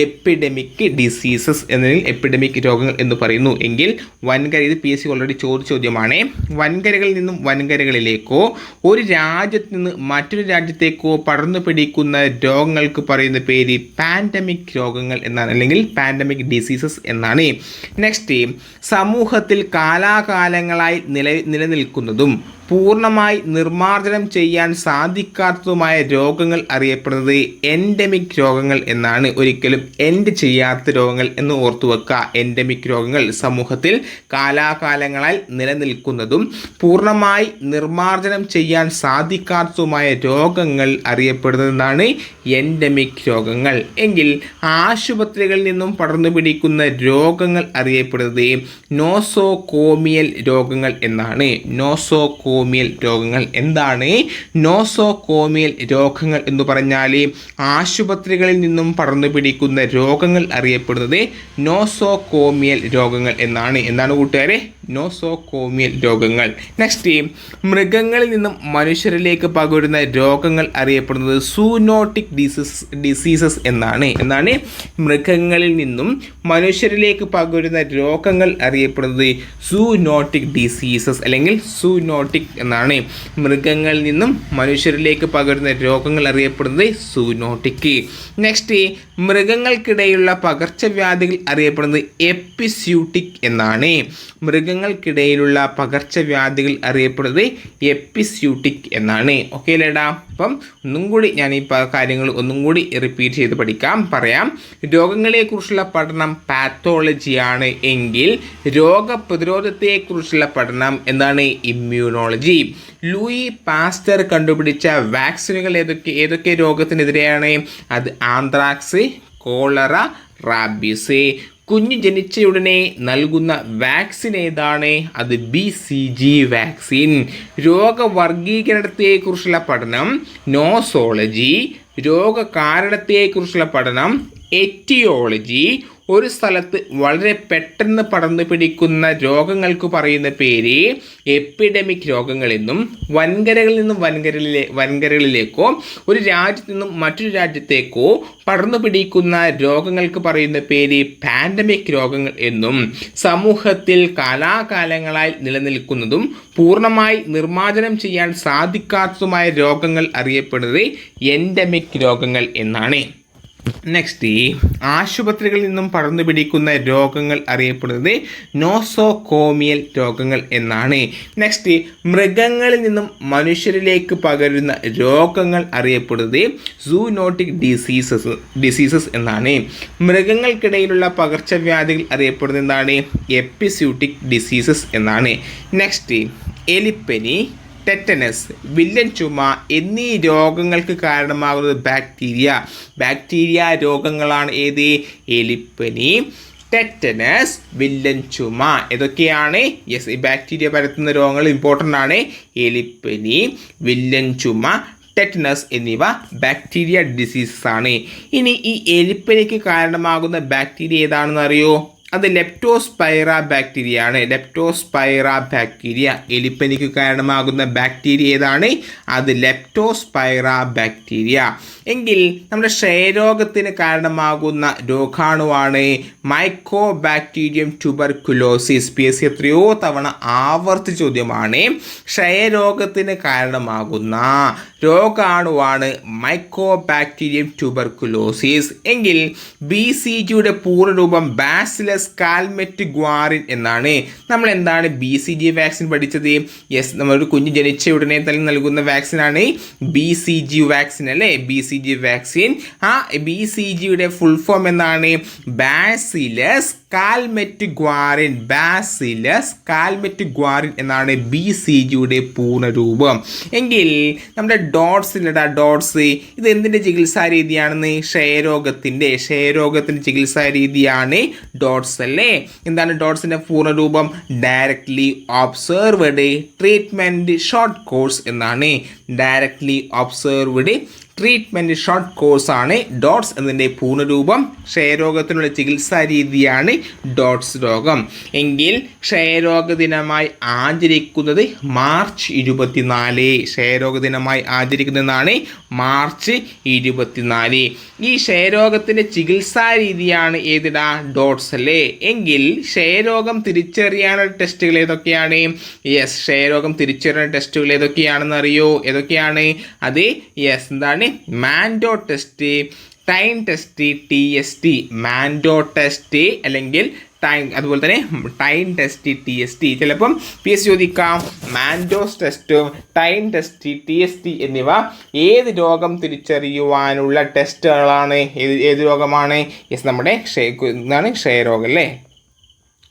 എപ്പിഡമിക് ഡിസീസസ് എന്നതിൽ എപ്പിഡമിക് രോഗങ്ങൾ എന്ന് പറയുന്നു. എങ്കിൽ വൻകര, ഇത് PSC ഓൾറെഡി ചോദിച്ച ചോദ്യമാണ്. വൻകരകളിൽ നിന്നും വൻകരകളിലേക്കോ ഒരു രാജ്യത്ത് നിന്ന് മറ്റൊരു രാജ്യത്തേക്കോ പടർന്നു പിടിക്കുന്ന രോഗങ്ങൾക്ക് പറയുന്ന പേര് പാൻഡമിക് രോഗങ്ങൾ എന്നാണ്, അല്ലെങ്കിൽ പാൻഡമിക് ഡിസീസസ് എന്നാണ്. നെക്സ്റ്റ്, സമൂഹത്തിൽ കാലാകാലങ്ങളായി നിലനിൽക്കുന്നതും പൂർണ്ണമായി നിർമ്മാർജ്ജനം ചെയ്യാൻ സാധിക്കാത്തതുമായ രോഗങ്ങൾ അറിയപ്പെടുന്നത് എൻഡമിക് രോഗങ്ങൾ എന്നാണ്. ഒരിക്കലും എൻഡ് ചെയ്യാത്ത രോഗങ്ങൾ എന്ന് ഓർത്തു വെക്കുക. എൻഡമിക് രോഗങ്ങൾ സമൂഹത്തിൽ കാലാകാലങ്ങളായി നിലനിൽക്കുന്നതും പൂർണ്ണമായി നിർമ്മാർജ്ജനം ചെയ്യാൻ സാധിക്കാത്തതുമായ രോഗങ്ങൾ അറിയപ്പെടുന്നതാണ് എൻഡമിക് രോഗങ്ങൾ. എങ്കിൽ ആശുപത്രികളിൽ നിന്നും പടർന്നു പിടിക്കുന്ന രോഗങ്ങൾ അറിയപ്പെടുന്നത് നോസോകോമിയൽ രോഗങ്ങൾ എന്നാണ്. നോസോകോമിയൽ രോഗങ്ങൾ എന്താണ്? നോസോകോമിയൽ രോഗങ്ങൾ എന്ന് പറഞ്ഞാൽ ആശുപത്രികളിൽ നിന്നും പടർന്നു പിടിക്കുന്ന രോഗങ്ങൾ അറിയപ്പെടുന്നത് നോസോകോമിയൽ രോഗങ്ങൾ എന്നാണ്. എന്താണ് കൂട്ടുകാരെ? നോസോകോമിയൽ രോഗങ്ങൾ. നെക്സ്റ്റ്, മൃഗങ്ങളിൽ നിന്നും മനുഷ്യരിലേക്ക് പകരുന്ന രോഗങ്ങൾ അറിയപ്പെടുന്നത് സൂനോട്ടിക് ഡിസീസസ് എന്നാണ്. മൃഗങ്ങളിൽ നിന്നും മനുഷ്യരിലേക്ക് പകരുന്ന രോഗങ്ങൾ അറിയപ്പെടുന്നത് സൂനോട്ടിക് ഡിസീസസ് അല്ലെങ്കിൽ സൂനോട്ടിക് എന്നാണ്. മൃഗങ്ങളിൽ നിന്നും മനുഷ്യരിലേക്ക് പകരുന്ന രോഗങ്ങൾ അറിയപ്പെടുന്നത് സൂനോട്ടിക്. നെക്സ്റ്റ്, മൃഗങ്ങൾക്കിടയിലുള്ള പകർച്ചവ്യാധികൾ അറിയപ്പെടുന്നത് എപ്പിസ്യൂട്ടിക് എന്നാണ്. മൃഗങ്ങൾക്കിടയിലുള്ള പകർച്ചവ്യാധികൾ അറിയപ്പെടുന്നത് എപ്പിസ്യൂട്ടിക് എന്നാണ്. ഓക്കെ അല്ലേടാ? അപ്പം ഒന്നും കൂടി ഞാൻ ഈ കാര്യങ്ങൾ ഒന്നും കൂടി റിപ്പീറ്റ് ചെയ്ത് പറയാം. രോഗങ്ങളെക്കുറിച്ചുള്ള പഠനം പാത്തോളജിയാണ് എങ്കിൽ രോഗപ്രതിരോധത്തെക്കുറിച്ചുള്ള പഠനം എന്താണ്? ഇമ്മ്യൂണോളജി. ലൂയി പാസ്റ്റർ കണ്ടുപിടിച്ച വാക്സിനുകൾ ഏതൊക്കെ രോഗത്തിനെതിരെയാണ്? അത് ആന്ത്രാക്സ്, കോളറ, റാബീസ്. കുഞ്ഞ് ജനിച്ചയുടനെ നൽകുന്ന വാക്സിൻ ഏതാണ്? അത് BCG വാക്സിൻ. രോഗവർഗീകരണത്തെക്കുറിച്ചുള്ള പഠനം നോസോളജി. രോഗകാരണത്തെക്കുറിച്ചുള്ള പഠനം എറ്റിയോളജി. ഒരു സ്ഥലത്ത് വളരെ പെട്ടെന്ന് പടർന്നു പിടിക്കുന്ന രോഗങ്ങൾക്ക് പറയുന്ന പേര് എപ്പിഡമിക് രോഗങ്ങളെന്നും വൻകരകളിൽ നിന്നും വൻകരകളിലേക്കോ ഒരു രാജ്യത്തു നിന്നും മറ്റൊരു രാജ്യത്തേക്കോ പടർന്നു പിടിക്കുന്ന രോഗങ്ങൾക്ക് പറയുന്ന പേര് പാൻഡമിക് രോഗങ്ങൾ എന്നും സമൂഹത്തിൽ കാലാകാലങ്ങളായി നിലനിൽക്കുന്നതും പൂർണ്ണമായി നിർമ്മാർജ്ജനം ചെയ്യാൻ സാധിക്കാത്തതുമായ രോഗങ്ങൾ അറിയപ്പെടുന്നത് എൻഡമിക് രോഗങ്ങൾ എന്നാണ്. നെക്സ്റ്റ്, ആശുപത്രികളിൽ നിന്നും പടർന്നു പിടിക്കുന്ന രോഗങ്ങൾ അറിയപ്പെടുന്നത് നോസോകോമിയൽ രോഗങ്ങൾ എന്നാണ്. നെക്സ്റ്റ്, മൃഗങ്ങളിൽ നിന്നും മനുഷ്യരിലേക്ക് പകരുന്ന രോഗങ്ങൾ അറിയപ്പെടുന്നത് സൂനോട്ടിക് ഡിസീസസ് എന്നാണ്. മൃഗങ്ങൾക്കിടയിലുള്ള പകർച്ചവ്യാധികൾ അറിയപ്പെടുന്നത് എന്താണ്? എപ്പിസൂട്ടിക് ഡിസീസസ് എന്നാണ്. നെക്സ്റ്റ്, എലിപ്പനി, ടെറ്റനസ്, വില്ലൻ ചുമ എന്നീ രോഗങ്ങൾക്ക് കാരണമാകുന്നത് ബാക്ടീരിയ രോഗങ്ങളാണ്. ഏത്? എലിപ്പനി, ടെറ്റനസ്, വില്ലൻ ചുമ. ഇതൊക്കെയാണ് ഈ ബാക്ടീരിയ പരത്തുന്ന രോഗങ്ങൾ ഇമ്പോർട്ടൻ്റ് ആണ്. എലിപ്പനി, വില്ലൻ ചുമ, ടെറ്റനസ് എന്നിവ ബാക്ടീരിയ ഡിസീസസ് ആണ്. ഇനി ഈ എലിപ്പനിക്ക് കാരണമാകുന്ന ബാക്ടീരിയ ഏതാണെന്ന് അറിയോ? അത് ലെപ്റ്റോസ്പൈറ ബാക്ടീരിയ ആണ്. ലെപ്റ്റോസ്പൈറ ബാക്ടീരിയ എലിപ്പനിക്ക് കാരണമാകുന്ന ബാക്ടീരിയ ഏതാണ്? അത് ലെപ്റ്റോസ്പൈറ ബാക്ടീരിയ. എങ്കിൽ നമ്മുടെ ക്ഷയരോഗത്തിന് കാരണമാകുന്ന രോഗാണുവാണ് മൈക്കോ ബാക്ടീരിയം ട്യൂബർകുലോസിസ്. PSC എത്രയോ തവണ ആവർത്തിച്ച ചോദ്യമാണ്. ക്ഷയരോഗത്തിന് കാരണമാകുന്ന രോഗാണുവാണ് മൈക്കോ ബാക്ടീരിയം ട്യൂബർകുലോസിസ്. എങ്കിൽ BCGയുടെ പൂർണ്ണരൂപം ബാസിലസ് കാൽമെറ്റ് ഗ്വാറിൻ എന്നാണ്. നമ്മൾ എന്താണ് BCG വാക്സിൻ പഠിച്ചത്? യെസ്, നമ്മളൊരു കുഞ്ഞ് ജനിച്ച ഉടനെ തന്നെ നൽകുന്ന വാക്സിനാണ് BCG വാക്സിൻ അല്ലേ? BCG vaccine. ആ BCGയുടെ ഫുൾ ഫോം എന്താണ്? Bacillus Calmette Guerin. Bacillus Calmette Guerin എന്നാണ് BCGയുടെ പൂർണ്ണരൂപം. എങ്കിൽ നമ്മുടെ ഡോട്ട്സ് ഇത് എന്തിൻ്റെ ചികിത്സാ രീതിയാണെന്ന്? ക്ഷയരോഗത്തിൻ്റെ ചികിത്സാ രീതിയാണ് ഡോട്ട്സ് അല്ലേ? എന്താണ് ഡോട്ട്സിൻ്റെ പൂർണ്ണരൂപം? Directly observed treatment short course എന്നാണ്. Directly observed treatment short course ആണ് ഡോട്ട്സ് എന്നതിൻ്റെ പൂർണ്ണരൂപം. ക്ഷയരോഗത്തിനുള്ള ചികിത്സാ രീതിയാണ് ഡോട്ട്സ് രോഗം. എങ്കിൽ ക്ഷയരോഗ ദിനമായി ആചരിക്കുന്നത് മാർച്ച് 24. ക്ഷയരോഗ ദിനമായി ആചരിക്കുന്നതാണ് മാർച്ച് 24. ഈ ക്ഷയരോഗത്തിൻ്റെ ചികിത്സാ രീതിയാണ് ഏതിടാ? ഡോട്ട്സ് അല്ലേ? എങ്കിൽ ക്ഷയരോഗം തിരിച്ചറിയാനുള്ള ടെസ്റ്റുകൾ ഏതൊക്കെയാണ്? യെസ്, ക്ഷയരോഗം തിരിച്ചറിയാനുള്ള ടെസ്റ്റുകൾ ഏതൊക്കെയാണെന്ന് അറിയോ? ഏതൊക്കെയാണ് അത്? യെസ്, എന്താണ്? Mantoux test, time test, TST. Mantoux test അല്ലെങ്കിൽ അതുപോലെ തന്നെ ടൈം ടെസ്റ്റ്, TST. ചിലപ്പം PSC ചോദിക്കാം മാൻഡോസ് ടെസ്റ്റും ടൈം ടെസ്റ്റ്, TST എന്നിവ ഏത് രോഗം തിരിച്ചറിയുവാനുള്ള ടെസ്റ്റുകളാണ്? ഏത് രോഗമാണ്? യെസ്, നമ്മുടെ ക്ഷയരോഗം അല്ലേ?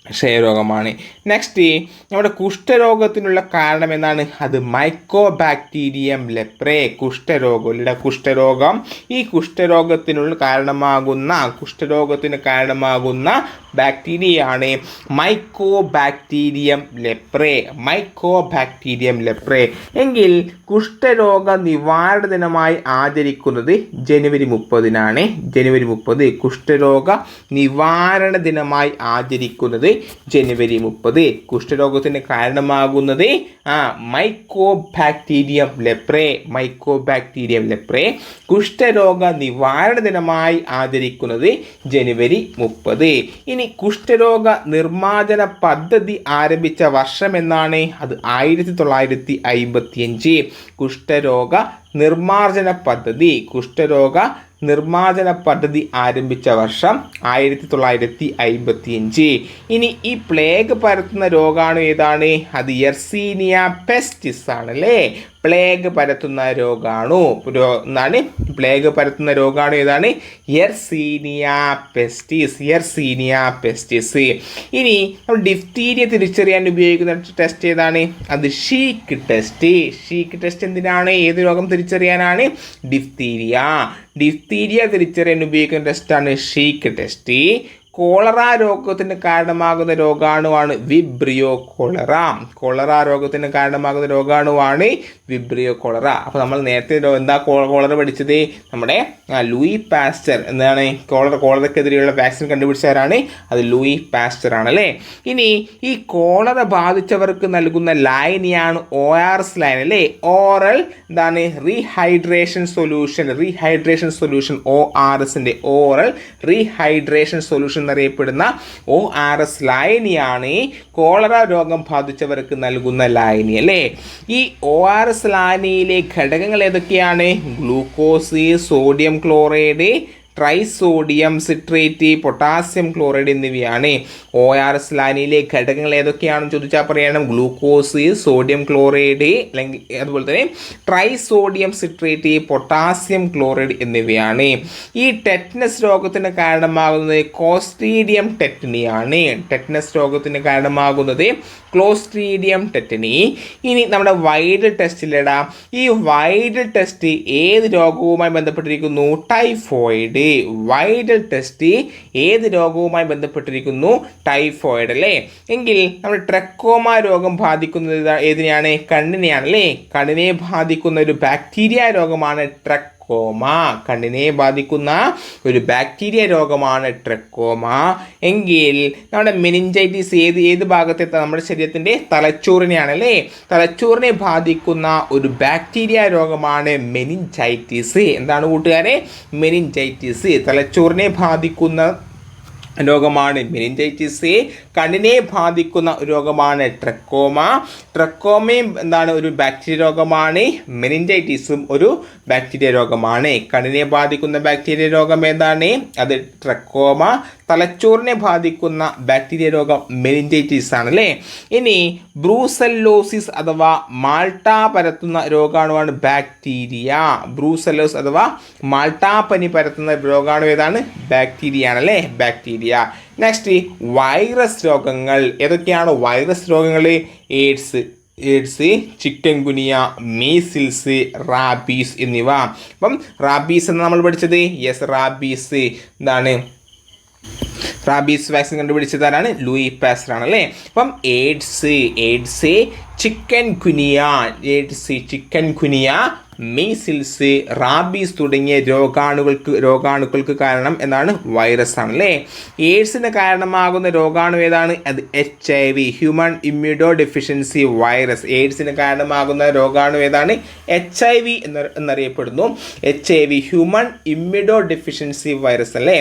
ക്ഷയരോഗമാണ്. നെക്സ്റ്റ്, നമ്മുടെ കുഷ്ഠരോഗത്തിനുള്ള കാരണം എന്താണ്? അത് മൈക്കോ ബാക്ടീരിയം ലെപ്രേ. കുഷ്ഠരോഗം. ഈ കുഷ്ഠരോഗത്തിന് കാരണമാകുന്ന ബാക്ടീരിയയാണ് മൈക്കോ ബാക്ടീരിയം ലെപ്രേ. എങ്കിൽ കുഷ്ഠരോഗ നിവാരണ ദിനമായി ആചരിക്കുന്നത് ജനുവരി 30-നാണ്. ജനുവരി 30 കുഷ്ഠരോഗ നിവാരണ ദിനമായി ആചരിക്കുന്നത് ജനുവരി 30. കുഷ്ഠരോഗത്തിന് കാരണമാകുന്നത് മൈക്കോ ബാക്ടീരിയം ലെപ്രേ. കുഷ്ഠരോഗ നിവാരണ ദിനമായി ആചരിക്കുന്നത് ജനുവരി 30. ഇനി കുഷ്ഠരോഗ നിർമ്മാർജ്ജന പദ്ധതി ആരംഭിച്ച വർഷം എന്നാണ്? അത് 1955. കുഷ്ഠരോഗ നിർമ്മാർജ്ജന പദ്ധതി ആരംഭിച്ച വർഷം 1955. ഇനി ഈ പ്ലേഗ് പരത്തുന്ന രോഗാണു ഏതാണ്? അത് യെർസീനിയ പെസ്റ്റിസ് ആണല്ലേ? പ്ലേഗ് പരത്തുന്ന രോഗാണു ഏതാണ്? യെർസീനിയ പെസ്റ്റിസ്. ഇനി നമ്മൾ ഡിഫ്തീരിയ തിരിച്ചറിയാൻ ഉപയോഗിക്കുന്ന ടെസ്റ്റ് ഏതാണ്? അത് ഷീക്ക് ടെസ്റ്റ്. എന്തിനാണ്? ഏത് രോഗം തിരിച്ചറിയാനാണ്? ഡിഫ്തീരിയ തിരിച്ചറിയാൻ ഉപയോഗിക്കുന്ന ടെസ്റ്റാണ് ഷീക്ക് ടെസ്റ്റ്. കോളറ രോഗത്തിന് കാരണമാകുന്ന രോഗാണുവാണ് വിബ്രിയോ കോളറ. കോളറ രോഗത്തിന് കാരണമാകുന്ന രോഗാണുവാണ് വിബ്രിയോ കോളറ. അപ്പോൾ നമ്മൾ നേരത്തെ എന്താ കോളറ പഠിച്ചത്? നമ്മുടെ ലൂയി പാസ്റ്റർ എന്താണ് കോളറക്കെതിരെയുള്ള വാക്സിൻ കണ്ടുപിടിച്ചവരാണ്. അത് ലൂയി പാസ്റ്റർ ആണല്ലേ. ഇനി ഈ കോളറ ബാധിച്ചവർക്ക് നൽകുന്ന ലായനിയാണ് ORS ലൈൻ അല്ലേ. ഓറൽ എന്താണ് റീഹൈഡ്രേഷൻ സൊല്യൂഷൻ. ORSന്റെ ഓറൽ റീഹൈഡ്രേഷൻ സൊല്യൂഷൻ എന്നറിയപ്പെടുന്ന ORS ലായനിയാണ് കോളറ രോഗം ബാധിച്ചവർക്ക് നൽകുന്ന ലായനി അല്ലേ. ഈ ORS ലായനിയിലെ ഘടകങ്ങൾ ഏതൊക്കെയാണ്? Glucose, sodium chloride, trisodium citrate, potassium chloride എന്നിവയാണ്. ORS ലായനിയിലെ ഘടകങ്ങൾ ഏതൊക്കെയാണെന്ന് ചോദിച്ചാൽ പറയണം. ഗ്ലൂക്കോസ്, സോഡിയം ക്ലോറൈഡ്, അല്ലെങ്കിൽ അതുപോലെ തന്നെ ട്രൈസോഡിയം സിട്രേറ്റ്, പൊട്ടാസ്യം ക്ലോറൈഡ് എന്നിവയാണ്. ഈ ടെറ്റനസ് രോഗത്തിന് കാരണമാകുന്നത് ക്ലോസ്ട്രീഡിയം ടെറ്റനിയാണ്. ടെറ്റനസ് രോഗത്തിന് കാരണമാകുന്നത് ക്ലോസ്ട്രീഡിയം ടെറ്റനി. ഇനി നമ്മുടെ വൈറൽ ടെസ്റ്റിലിടാ. ഈ വൈറൽ ടെസ്റ്റ് ഏത് രോഗവുമായി ബന്ധപ്പെട്ടിരിക്കുന്നു? ടൈഫോയിഡ്. വൈറൽ ടെസ്റ്റ് ഏത് രോഗവുമായി ബന്ധപ്പെട്ടിരിക്കുന്നു? ടൈഫോയിഡ് അല്ലേ. എങ്കിൽ നമ്മുടെ ട്രക്കോമ രോഗം ബാധിക്കുന്നത് ഏതിനെയാണ്? കണ്ണിനെയാണ് അല്ലേ. കണ്ണിനെ ബാധിക്കുന്ന ഒരു ബാക്ടീരിയ രോഗമാണ് ട്രക്കോമ. കണ്ണിനെ ബാധിക്കുന്ന ഒരു ബാക്ടീരിയ രോഗമാണ് ട്രക്കോമ. എങ്കിൽ നമ്മുടെ മെനിഞ്ചൈറ്റിസ് ഏത് ഭാഗത്തെ? നമ്മുടെ ശരീരത്തിൻ്റെ തലച്ചോറിനെയാണ് അല്ലേ. തലച്ചോറിനെ ബാധിക്കുന്ന ഒരു ബാക്ടീരിയ രോഗമാണ് മെനിഞ്ചൈറ്റിസ്. എന്താണ് കൂട്ടുകാരെ? മെനിഞ്ചൈറ്റിസ്. തലച്ചോറിനെ ബാധിക്കുന്ന രോഗമാണ് മെനിഞ്ചൈറ്റിസ്. കണ്ണിനെ ബാധിക്കുന്ന രോഗമാണ് ട്രക്കോമ. ട്രക്കോമയും എന്താണ്? ഒരു ബാക്ടീരിയ രോഗമാണ്. മെനിഞ്ചൈറ്റിസും ഒരു ബാക്ടീരിയ രോഗമാണ്. കണ്ണിനെ ബാധിക്കുന്ന ബാക്ടീരിയ രോഗം ഏതാണ്? അത് ട്രക്കോമ. തലച്ചോറിനെ ബാധിക്കുന്ന ബാക്ടീരിയ രോഗം മെനിഞ്ചൈറ്റിസ് ആണ് അല്ലേ. ഇനി ബ്രൂസെല്ലോസിസ് അഥവാ മാൾട്ട പരത്തുന്ന രോഗാണുവാണ് ബാക്ടീരിയ. ബ്രൂസെല്ലോസ് അഥവാ മാൾട്ടാപ്പനി പരത്തുന്ന രോഗാണു ഏതാണ്? ബാക്ടീരിയ ആണല്ലേ. ബാക്ടീരിയ. നെക്സ്റ്റ് വൈറസ് രോഗങ്ങൾ ഏതൊക്കെയാണ്? വൈറസ് രോഗങ്ങൾ AIDS, chikungunya, measles, rabies എന്നിവ. അപ്പം റാബീസ് എന്ന് നമ്മൾ പഠിച്ചത് റാബീസ് എന്താണ്? റാബീസ് വാക്സിൻ കണ്ടുപിടിച്ചതാരാണ്? ലൂയി പാസ്റ്റർ ആണല്ലേ. അപ്പം AIDS, chikungunya, measles, rabies തുടങ്ങിയ രോഗാണുക്കൾക്ക് കാരണം എന്താണ്? വൈറസ് ആണല്ലേ. എയ്ഡ്സിന് കാരണമാകുന്ന രോഗാണു ഏതാണ്? അത് HIV, human immunodeficiency virus. എയ്ഡ്സിന് കാരണമാകുന്ന രോഗാണു ഏതാണ്? HIV എന്നറിയപ്പെടുന്നു. HIV, human immunodeficiency virus അല്ലേ.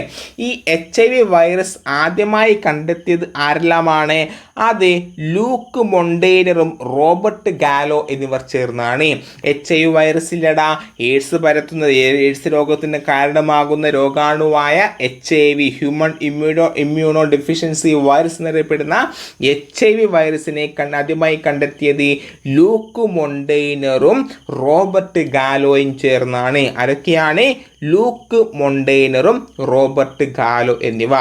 ഈ HIV വൈറസ് ആദ്യമായി കണ്ടെത്തിയത് ആരെല്ലാമാണ്? അത് ലൂക്ക് മൊണ്ടേനറും റോബർട്ട് ഗാലോ എന്നിവർ ചേർന്നാണ്. HIV വൈറസിലടാ എയ്ഡ്സ് പരത്തുന്നത്, എയ്ഡ്സ് രോഗത്തിന് കാരണമാകുന്ന രോഗാണുവായ HIV, human immunodeficiency virus എന്നറിയപ്പെടുന്ന HIV വൈറസിനെ ആദ്യമായി കണ്ടെത്തിയത് ലൂക്ക് മൊണ്ടേനറും റോബർട്ട് ഗാലോയും ചേർന്നാണ്. ആരൊക്കെയാണ്? ലൂക്ക് മൊണ്ടേനറും റോബർട്ട് ഗാലോ എന്നിവ.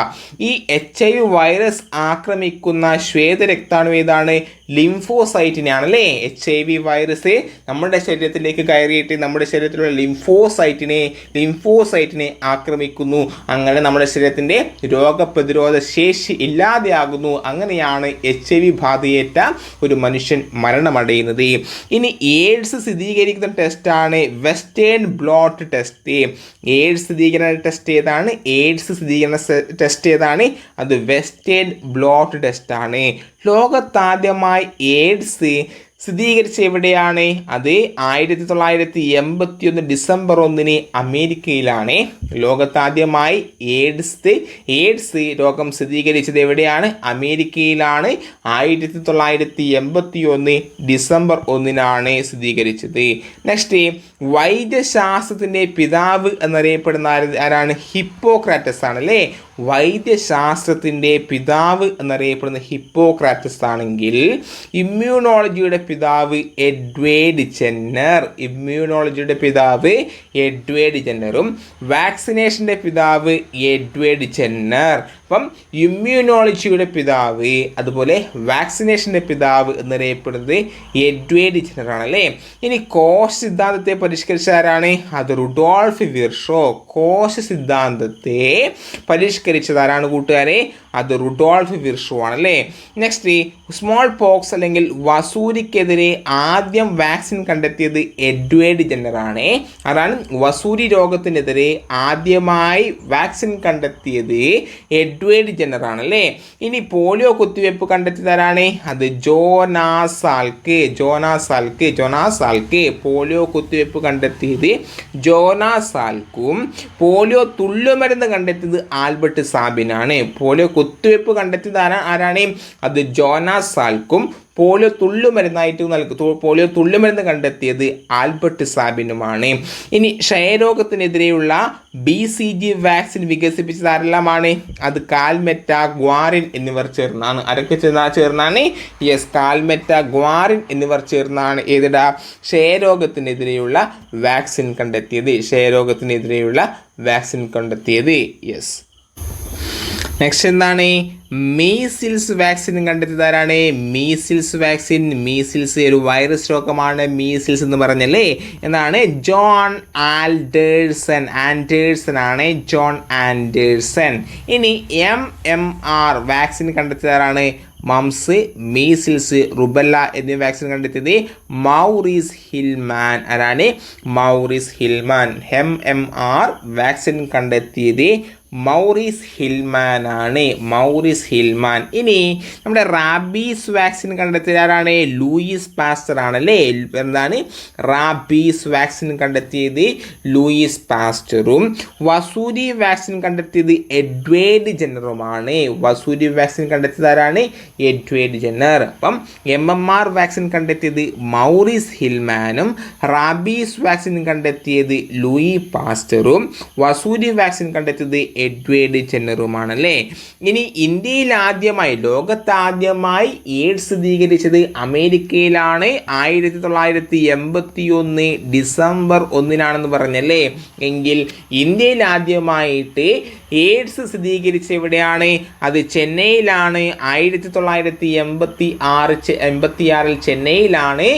ഈ HIV വൈറസ് ആക്രമിക്കുന്ന ശ്വേതരക്താണു ഏതാണ്? ലിംഫോസൈറ്റിനെയാണ് അല്ലേ. HIV വൈറസ് നമ്മുടെ ശരീരത്തിലേക്ക് കയറിയിട്ട് നമ്മുടെ ശരീരത്തിലുള്ള ലിംഫോസൈറ്റിനെ ആക്രമിക്കുന്നു. അങ്ങനെ നമ്മുടെ ശരീരത്തിൻ്റെ രോഗപ്രതിരോധ ശേഷി ഇല്ലാതെയാകുന്നു. അങ്ങനെയാണ് HIV ബാധയേറ്റ ഒരു മനുഷ്യൻ മരണമടയുന്നത്. ഇനി എയ്ഡ്സ് സ്ഥിരീകരിക്കുന്ന ടെസ്റ്റാണ് വെസ്റ്റേൺ ബ്ലോട്ട് ടെസ്റ്റ്. എയ്ഡ്സ് സ്ഥിരീകരണ ടെസ്റ്റ് ഏതാണ്? എയ്ഡ്സ് സ്ഥിരീകരണ ടെസ്റ്റ് ഏതാണ്? അത് വെസ്റ്റേൺ ബ്ലോട്ട് ടെസ്റ്റാണ്. ലോകത്താദ്യമായി എയ്ഡ്സ് സ്ഥിരീകരിച്ച എവിടെയാണ്? അത് 1981 ഡിസംബർ 1 അമേരിക്കയിലാണ്. ലോകത്താദ്യമായി എയ്ഡ്സ് രോഗം സ്ഥിരീകരിച്ചത് എവിടെയാണ്? അമേരിക്കയിലാണ്. 1981 ഡിസംബർ 1 സ്ഥിരീകരിച്ചത്. നെക്സ്റ്റ് വൈദ്യശാസ്ത്രത്തിൻ്റെ പിതാവ് എന്നറിയപ്പെടുന്ന ആരാണ്? ഹിപ്പോക്രാറ്റസ് ആണല്ലേ. വൈദ്യശാസ്ത്രത്തിൻ്റെ പിതാവ് എന്നറിയപ്പെടുന്ന ഹിപ്പോക്രാറ്റസ് ആണെങ്കിൽ ഇമ്മ്യൂണോളജിയുടെ പിതാവ് എഡ്വേർഡ് ജെന്നറും വാക്സിനേഷൻ്റെ പിതാവ് എഡ്വേർഡ് ജെന്നർ. അപ്പം ഇമ്മ്യൂണോളജിയുടെ പിതാവ് അതുപോലെ വാക്സിനേഷൻ്റെ പിതാവ് എന്നറിയപ്പെടുന്നത് എഡ്വേർഡ് ജെന്നർ ആണല്ലേ. ഇനി കോശ സിദ്ധാന്തത്തെ പരിഷ്കരിച്ചതാരാണ്? അത് റുഡോൾഫ് വിർഷോ. കോശ സിദ്ധാന്തത്തെ പരിഷ്കരിച്ചതാരാണ് കൂട്ടുകാരെ? അത് റുഡോൾഫ് വിർഷോ ആണല്ലേ. നെക്സ്റ്റ്, സ്മോൾ പോക്സ് അല്ലെങ്കിൽ വസൂരിക്കെതിരെ ആദ്യം വാക്സിൻ കണ്ടെത്തിയത് എഡ്വേർഡ് ജെന്നർ ആണ്. അതാണ് വസൂരി രോഗത്തിനെതിരെ ആദ്യമായി വാക്സിൻ കണ്ടെത്തിയത് എഡ്വേർഡ് ജെന്നർ ആണല്ലേ. ഇനി പോളിയോ കുത്തിവയ്പ്പ് കണ്ടെത്തിയതാരാണ്? അത് ജോനാസ് സാൽക്ക്. പോളിയോ കുത്തിവയ്പ്പ് കണ്ടെത്തിയത് ജോനാസ് സാൽക്കും പോളിയോ തുള്ളുമരുന്ന് കണ്ടെത്തിയത് ആൽബർട്ട് സാബിനാണ്. പോളിയോ കുത്തിവയ്പ്പ് കണ്ടെത്തിയത് ആരാണ്? അത് ജോനാസ് സാൽക്കും പോളിയോ തുള്ളുമരുന്ന് കണ്ടെത്തിയത് ആൽബർട്ട് സാബിനുമാണ്. ഇനി ക്ഷയരോഗത്തിനെതിരെയുള്ള BCG വാക്സിൻ വികസിപ്പിച്ചത് ആരെല്ലാമാണ്? അത് കാൽമെറ്റ, ഗ്വാറിൻ എന്നിവർ ചേർന്നാണ്. ആരൊക്കെ ചേർന്നാണ്? യെസ്, കാൽമെറ്റ, ഗ്വാറിൻ എന്നിവർ ചേർന്നാണ് ഏതിടാ ക്ഷയരോഗത്തിനെതിരെയുള്ള വാക്സിൻ കണ്ടെത്തിയത്. യെസ്. നെക്സ്റ്റ് എന്താണ്? മീസിൽസ് വാക്സിൻ കണ്ടെത്തിയതാരാണ്? മീസിൽസ് ഒരു വൈറസ് രോഗമാണ്. മീസിൽസ് എന്ന് പറഞ്ഞല്ലേ എന്നാണ് ജോൺ ആൻഡേഴ്സൺ ആണ്. John Anderson. ഇനി MMR വാക്സിൻ കണ്ടെത്തിയതാരാണ്? മംസ്, മീസിൽസ്, റുബല്ല എന്നിവ വാക്സിൻ കണ്ടെത്തിയത് മൗറീസ് ഹിൽമാൻ. ആരാണ്? Maurice Hilleman. MMR വാക്സിൻ കണ്ടെത്തിയത് മൗറീസ് ഹിൽമാൻ ആണ്. ഇനി നമ്മുടെ റാബീസ് വാക്സിൻ കണ്ടെത്തിയത് ആരാണ്? ലൂയിസ് പാസ്റ്റർ ആണല്ലേ. എന്താണ്? റാബീസ് വാക്സിൻ കണ്ടെത്തിയത് ലൂയിസ് പാസ്റ്ററും വസൂരി വാക്സിൻ കണ്ടെത്തിയത് എഡ്വേർഡ് ജെന്നറുമാണ്. വസൂരി വാക്സിൻ കണ്ടെത്തിയത് ആരാണ്? Edward Jenner. അപ്പം MMR വാക്സിൻ കണ്ടെത്തിയത് മൗറീസ് ഹിൽമാനും റാബീസ് വാക്സിൻ കണ്ടെത്തിയത് ലൂയി പാസ്റ്ററും വസൂരി വാക്സിൻ കണ്ടെത്തിയത് എഡ്വേർഡ് ജെന്നറുമാണല്ലേ. ഇനി ഇന്ത്യയിൽ ലോകത്താദ്യമായി എയ്ഡ്സ് സ്ഥിരീകരിച്ചത് അമേരിക്കയിലാണ്. 1981 ഡിസംബർ 1 പറഞ്ഞല്ലേ. എങ്കിൽ ഇന്ത്യയിൽ ആദ്യമായിട്ട് എയ്ഡ്സ് സ്ഥിരീകരിച്ച എവിടെയാണ്? അത് ചെന്നൈയിലാണ്. 1986 ചെന്നൈയിലാണ്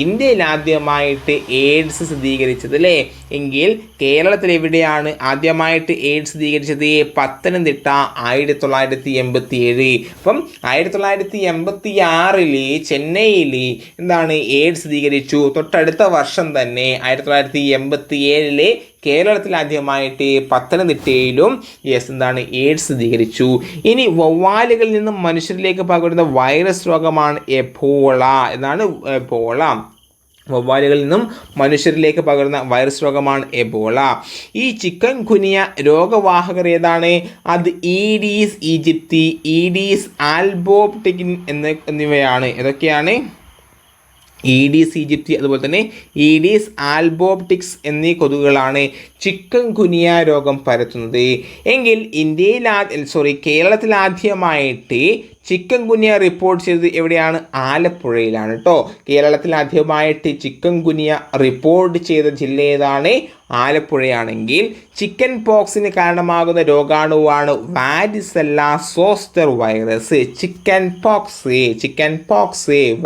ഇന്ത്യയിൽ ആദ്യമായിട്ട് എയ്ഡ്സ് സ്ഥിരീകരിച്ചത് അല്ലേ. എങ്കിൽ കേരളത്തിൽ എവിടെയാണ് ആദ്യമായിട്ട് എയ്ഡ്സ് സ്ഥിരീകരിച്ചത്? പത്തനംതിട്ട 1987. അപ്പം 1986 ചെന്നൈയിൽ എന്താണ് എയ്ഡ്സ് സ്ഥിരീകരിച്ചു. തൊട്ടടുത്ത വർഷം തന്നെ 1987 കേരളത്തിൽ ആദ്യമായിട്ട് പത്തനംതിട്ടയിലും എന്താണ് എയ്ഡ്സ് സ്ഥിരീകരിച്ചു. ഇനി വവ്വാലുകളിൽ നിന്നും മനുഷ്യരിലേക്ക് പകരുന്ന വൈറസ് രോഗമാണ് എബോള. വവ്വാലുകളിൽ നിന്നും മനുഷ്യരിലേക്ക് പകരുന്ന വൈറസ് രോഗമാണ് എബോള. ഈ ചിക്കൻ ഗുനിയ രോഗവാഹകർ ഏതാണ്? അത് ഈഡീസ് ഈജിപ്തി, ഈഡീസ് ആൽബോപ്റ്റിക്കിൻ എന്നിവയാണ്. ഏതൊക്കെയാണ്? ഈഡീസ് ഈജിപ്തി അതുപോലെ തന്നെ ഈഡീസ് ആൽബോപ്റ്റിക്സ് എന്നീ കൊതുകുകളാണ് ചിക്കൻ ഗുനിയ രോഗം പരത്തുന്നത്. എങ്കിൽ കേരളത്തിൽ ആദ്യമായിട്ട് ചിക്കൻ ഗുനിയ റിപ്പോർട്ട് ചെയ്തത് എവിടെയാണ്? ആലപ്പുഴയിലാണ് കേട്ടോ. കേരളത്തിൽ ആദ്യമായിട്ട് ചിക്കൻ ഗുനിയ റിപ്പോർട്ട് ചെയ്ത ജില്ല ഏതാണ്? ആലപ്പുഴയാണെങ്കിൽ ചിക്കൻ പോക്സിന് കാരണമാകുന്ന രോഗാണുവാണ് varicella zoster virus. Chicken pox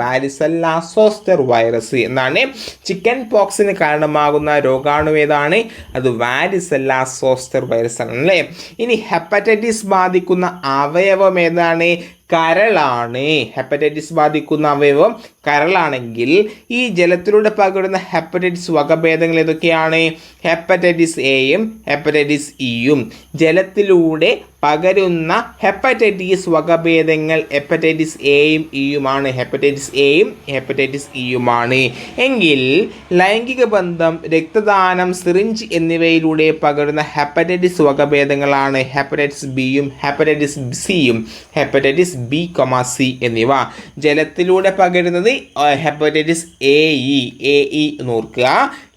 varicella zoster virus എന്നാണ്. ചിക്കൻ പോക്സിന് കാരണമാകുന്ന രോഗാണു ഏതാണ്? അത് വാരിസെല്ല സോസ്റ്റർ വൈറസ് ആണ് അല്ലേ. ഇനി ഹെപ്പറ്റൈറ്റിസ് ബാധിക്കുന്ന അവയവം ഏതാണ്? കരളാണ്. ഹെപ്പറ്റൈറ്റിസ് ബാധിക്കുന്ന അവയവം കരളാണെങ്കിൽ ഈ ജലത്തിലൂടെ പകരുന്ന ഹെപ്പറ്റൈറ്റിസ് വകഭേദങ്ങൾ ഏതൊക്കെയാണ്? ഹെപ്പറ്റൈറ്റിസ് എയും ഹെപ്പറ്റൈറ്റിസ് ഇയും. ജലത്തിലൂടെ പകരുന്ന ഹെപ്പറ്റൈറ്റിസ് വകഭേദങ്ങൾ ഹെപ്പറ്റൈറ്റിസ് എയും ഇയുമാണ്. ഹെപ്പറ്റൈറ്റിസ് ഇയുമാണ്. എങ്കിൽ ലൈംഗിക ബന്ധം, രക്തദാനം, സിറിഞ്ച് എന്നിവയിലൂടെ പകരുന്ന ഹെപ്പറ്റൈറ്റിസ് വകഭേദങ്ങളാണ് ഹെപ്പറ്റൈറ്റിസ് ബിയും ഹെപ്പറ്റൈറ്റിസ് സിയും. ഹെപ്പറ്റൈറ്റിസ് ബി, സി എന്നിവ. ജലത്തിലൂടെ പകരുന്നത് ഹെപ്പറ്റൈറ്റിസ് എ ഇ നോക്കുക.